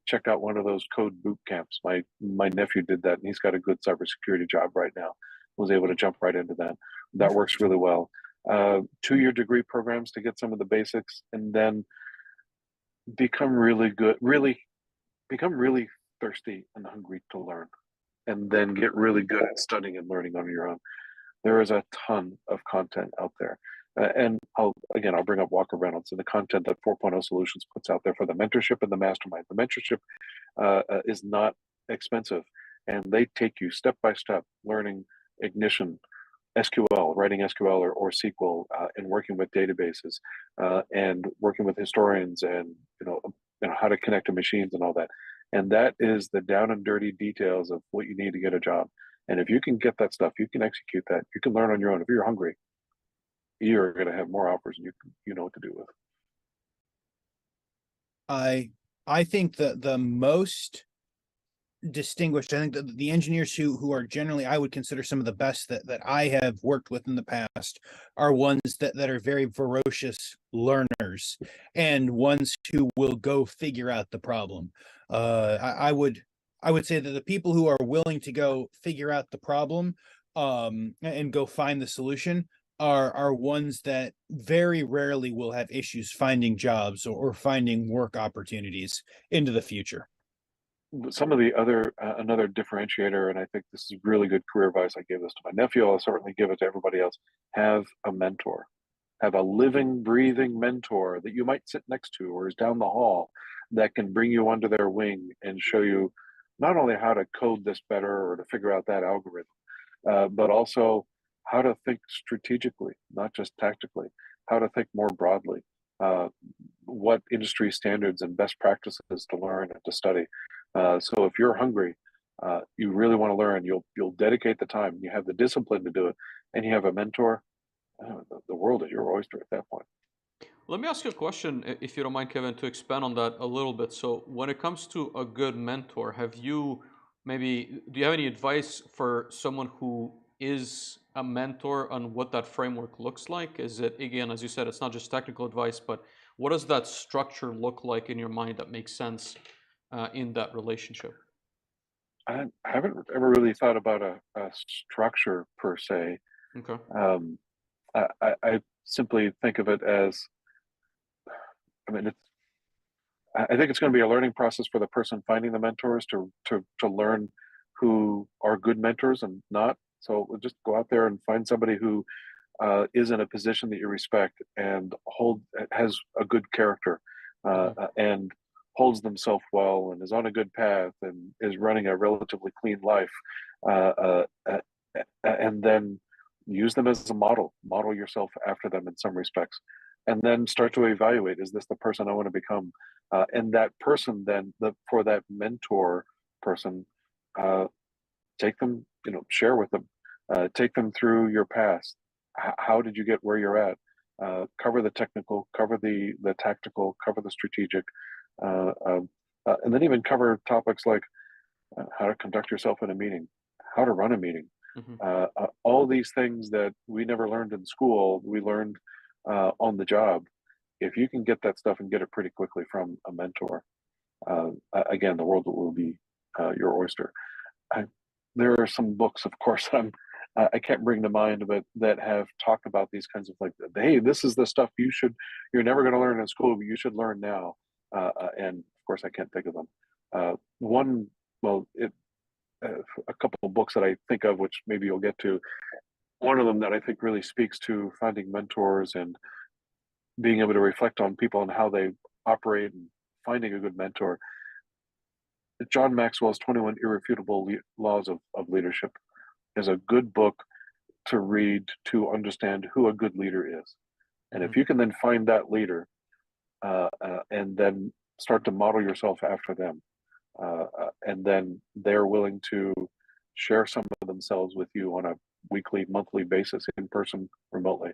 check out one of those code boot camps. My nephew did that, and he's got a good cybersecurity job right now. Was able to jump right into that. That works really well. 2-year degree programs to get some of the basics, and then become really good, become really thirsty and hungry to learn, and then get really good at studying and learning on your own. There is a ton of content out there. And I'll bring up Walker Reynolds and the content that 4.0 Solutions puts out there for the mentorship and the mastermind. The mentorship is not expensive, and they take you step by step, learning Ignition, SQL, writing SQL or SQL, and working with databases, and working with historians, and how to connect to machines and all that. And that is the down and dirty details of what you need to get a job. And if you can get that stuff, you can execute that. You can learn on your own. If you're hungry, you're going to have more offers than you know what to do with. I think the most distinguished, I think the engineers who are generally, I would consider some of the best that I have worked with in the past, are ones that are very ferocious learners, and ones who will go figure out the problem. I would say that the people who are willing to go figure out the problem, and go find the solution, are ones that very rarely will have issues finding jobs or finding work opportunities into the future. Some of the other another differentiator, and I think this is really good career advice. I gave this to my nephew. I'll certainly give it to everybody else. Have a mentor. Have a living, breathing mentor that you might sit next to or is down the hall, that can bring you under their wing and show you not only how to code this better or to figure out that algorithm, but also how to think strategically, not just tactically, how to think more broadly, what industry standards and best practices to learn and to study. So if you're hungry, you really want to learn, you'll dedicate the time, you have the discipline to do it, and you have a mentor, the world is your oyster at that point. Let me ask you a question, if you don't mind, Kevin, to expand on that a little bit. So when it comes to a good mentor, do you have any advice for someone who is a mentor on what that framework looks like? Is it, again, as you said, it's not just technical advice, but what does that structure look like in your mind that makes sense in that relationship? I haven't ever really thought about a structure per se. Okay. I simply think of it as, I think it's going to be a learning process for the person finding the mentors to learn who are good mentors and not. So just go out there and find somebody who is in a position that you respect and has a good character, and holds themselves well and is on a good path and is running a relatively clean life, and then use them as a model yourself after them in some respects, and then start to evaluate, is this the person I want to become? And that person then, for that mentor person, take them, share with them, take them through your past. How did you get where you're at? Cover the technical, cover the tactical, cover the strategic, and then even cover topics like how to conduct yourself in a meeting, how to run a meeting. All these things that we never learned in school, we learned on the job. If you can get that stuff and get it pretty quickly from a mentor, again, the world will be your oyster. There are some books, of course, I can't bring to mind, but that have talked about these kinds of, like, hey, this is the stuff you're never going to learn in school, but you should learn now. And of course, I can't think of them. A couple of books that I think of, which maybe you'll get to. One of them that I think really speaks to finding mentors and being able to reflect on people and how they operate and finding a good mentor. John Maxwell's 21 Irrefutable Laws of Leadership is a good book to read to understand who a good leader is. And if you can then find that leader, and then start to model yourself after them, and then they're willing to share some of themselves with you on a weekly, monthly basis, in person, remotely,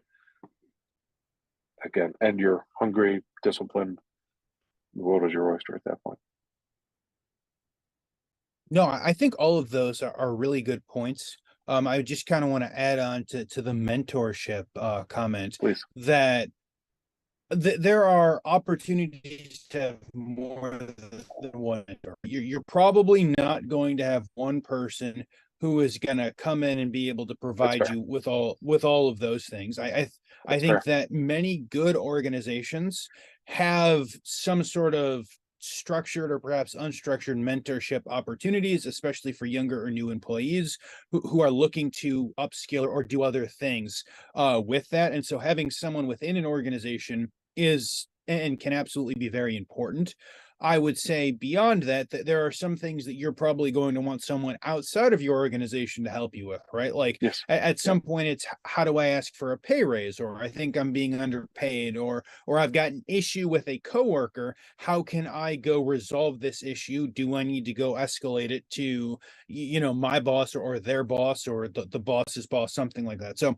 again, and you're hungry, disciplined, the world is your oyster at that point. No, I think all of those are really good points. I just kind of want to add on to the mentorship comment. Please. That there are opportunities to have more than one mentor. You're probably not going to have one person who is going to come in and be able to provide fair. you with all of those things. I That's think fair. that many good organizations have some sort of structured or perhaps unstructured mentorship opportunities, especially for younger or new employees who are looking to upskill or do other things with that. And so having someone within an organization is and can absolutely be very important. I would say beyond that, that there are some things that you're probably going to want someone outside of your organization to help you with, right? Like Yes. at Yeah. some point, it's how do I ask for a pay raise, or I think I'm being underpaid, or I've got an issue with a coworker. How can I go resolve this issue? Do I need to go escalate it to, my boss or their boss or the boss's boss, something like that? So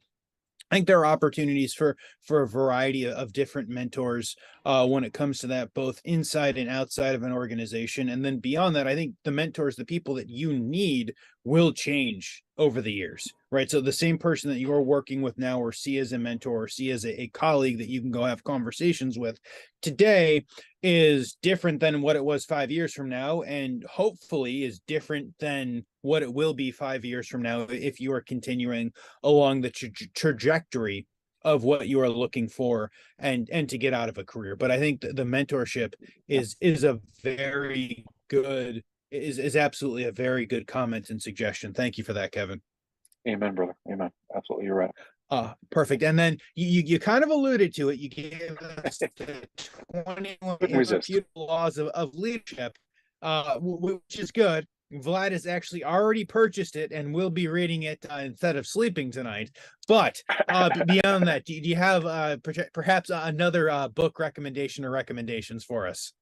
I think there are opportunities for a variety of different mentors when it comes to that, both inside and outside of an organization. And then beyond that, I think the mentors, the people that you need, will change over the years, right? So the same person that you're working with now, or see as a mentor, or see as a colleague that you can go have conversations with today, is different than what it was 5 years from now, and hopefully is different than what it will be 5 years from now if you are continuing along the trajectory of what you are looking for and to get out of a career. But I think the mentorship is a very good is absolutely a very good comment and suggestion. Thank you for that, Kevin. Amen, brother. Amen. Absolutely, you're right. Perfect. And then you kind of alluded to it. You gave us the 21 Couldn't resist. irrefutable laws of leadership, which is good. Vlad has actually already purchased it and will be reading it instead of sleeping tonight. But beyond that, do you have perhaps another book recommendation or recommendations for us?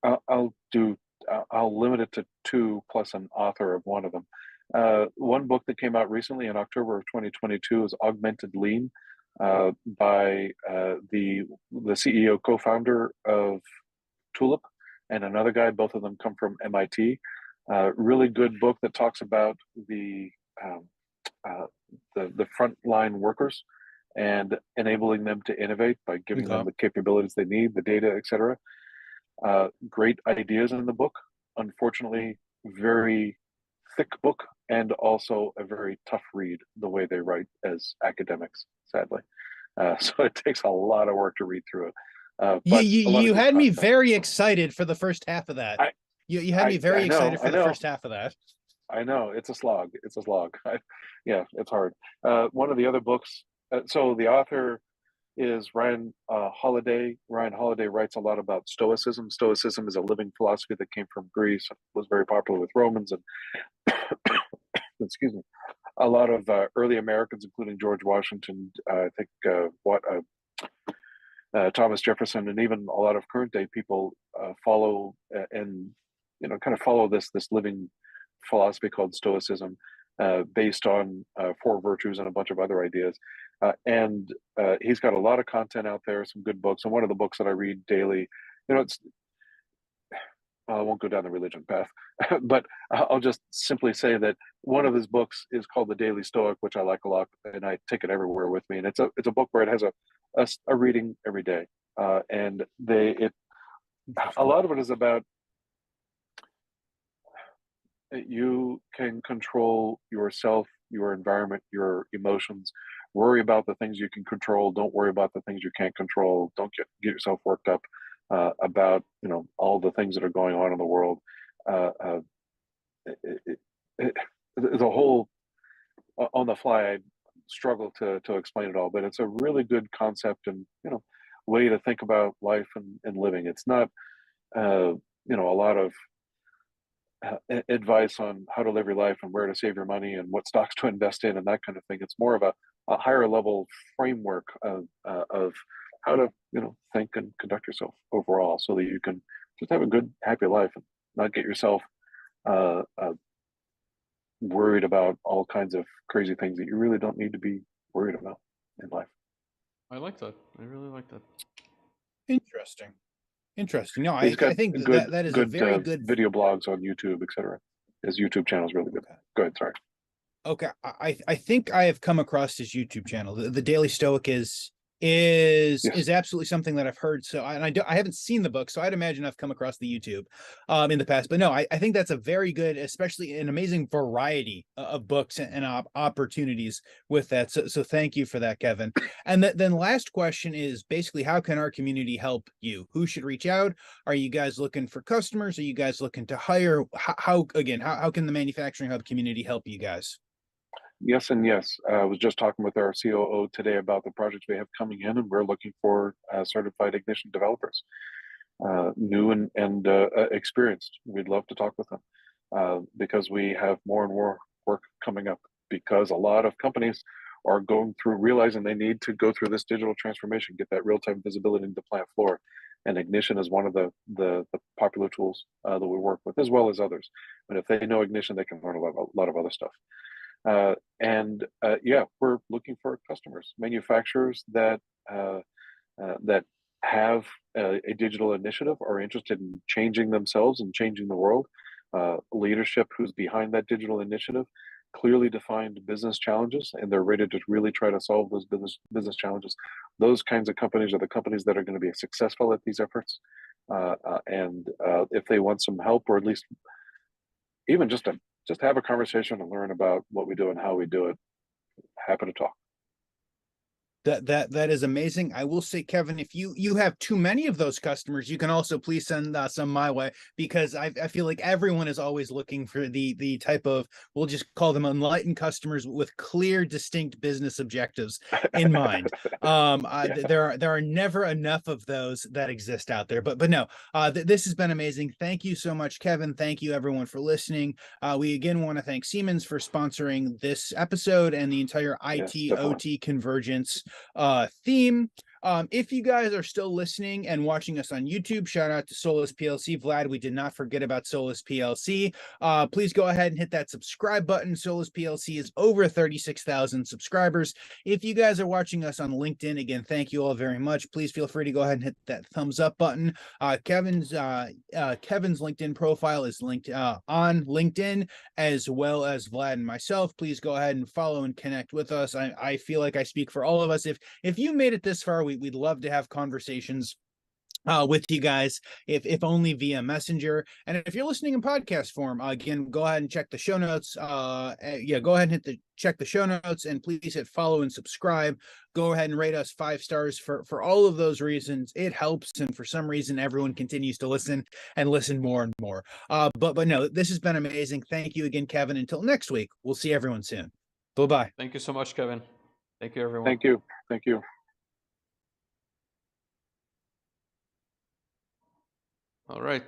I'll do. I'll limit it to two plus an author of one of them. One book that came out recently in October of 2022 is Augmented Lean by the CEO co-founder of Tulip and another guy. Both of them come from MIT. Really good book that talks about the frontline workers and enabling them to innovate by giving them the capabilities they need, the data, etc. Great ideas in the book. Unfortunately, very thick book, and also a very tough read the way they write as academics, sadly. So it takes a lot of work to read through it. But you had me very excited for the first half of that. You had me very excited for the first half of that. I know, it's a slog. It's a slog. Yeah, it's hard. One of the other books. So the author is Ryan Holiday. Ryan Holiday writes a lot about Stoicism. Stoicism is a living philosophy that came from Greece, was very popular with Romans, and excuse me, a lot of early Americans, including George Washington, I think Thomas Jefferson, and even a lot of current day people follow and kind of follow this living philosophy called Stoicism, based on four virtues and a bunch of other ideas. And he's got a lot of content out there, some good books. And one of the books that I read daily, I won't go down the religion path, but I'll just simply say that one of his books is called The Daily Stoic, which I like a lot, and I take it everywhere with me. And it's a book where it has a reading every day, and a lot of it is about you can control yourself, your environment, your emotions. Worry about the things you can control. Don't worry about the things you can't control. Don't get yourself worked up about all the things that are going on in the world. The whole on the fly, I struggle to explain it all, but it's a really good concept and way to think about life and living. It's not a lot of advice on how to live your life and where to save your money and what stocks to invest in and that kind of thing. It's more of a higher level framework of how to think and conduct yourself overall, so that you can just have a good, happy life and not get yourself worried about all kinds of crazy things that you really don't need to be worried about in life. I like that. I really like that. Interesting. No, I think that is a very good video blogs on YouTube, etc. His YouTube channel is really good. Okay. Go ahead. Sorry. Okay, I think I have come across his YouTube channel. The Daily Stoic is Yes. is absolutely something that I've heard. So, I haven't seen the book, so I'd imagine I've come across the YouTube in the past. But no, I think that's a very good, especially an amazing variety of books and opportunities with that. So thank you for that, Kevin. And then last question is basically, how can our community help you? Who should reach out? Are you guys looking for customers? Are you guys looking to hire? How can the Manufacturing Hub community help you guys? Yes, and yes. I was just talking with our COO today about the projects we have coming in, and we're looking for certified ignition developers, new and experienced. We'd love to talk with them because we have more and more work coming up. Because a lot of companies are going through realizing they need to go through this digital transformation, get that real time visibility into the plant floor, and ignition is one of the popular tools that we work with, as well as others. But if they know ignition, they can learn a lot of other stuff. Yeah, we're looking for customers, manufacturers that have a digital initiative, are interested in changing themselves and changing the world. Leadership who's behind that digital initiative, clearly defined business challenges, and they're ready to really try to solve those business challenges. Those kinds of companies are the companies that are going to be successful at these efforts. If they want some help, or at least even just have a conversation and learn about what we do and how we do it, happy to talk. That is amazing. I will say, Kevin, if you have too many of those customers, you can also please send some my way, because I feel like everyone is always looking for the type of, we'll just call them enlightened customers with clear, distinct business objectives in mind. Yeah. There are never enough of those that exist out there. But no, this has been amazing. Thank you so much, Kevin. Thank you everyone for listening. We again want to thank Siemens for sponsoring this episode and the entire Yes, IT definitely. OT convergence theme. If you guys are still listening and watching us on YouTube, shout out to Solus PLC. Vlad, we did not forget about Solus PLC. Please go ahead and hit that subscribe button. Solus PLC is over 36,000 subscribers. If you guys are watching us on LinkedIn, again, thank you all very much. Please feel free to go ahead and hit that thumbs up button. Kevin's LinkedIn profile is linked on LinkedIn, as well as Vlad and myself. Please go ahead and follow and connect with us. I feel like I speak for all of us. If you made it this far, we'd love to have conversations with you guys, if only via Messenger. And if you're listening in podcast form, again, go ahead and check the show notes. Yeah, go ahead and check the show notes, and please hit follow and subscribe. Go ahead and rate us 5 stars for all of those reasons. It helps, and for some reason, everyone continues to listen and listen more and more. But no, this has been amazing. Thank you again, Kevin. Until next week, we'll see everyone soon. Bye-bye. Thank you so much, Kevin. Thank you, everyone. Thank you. Thank you. All right.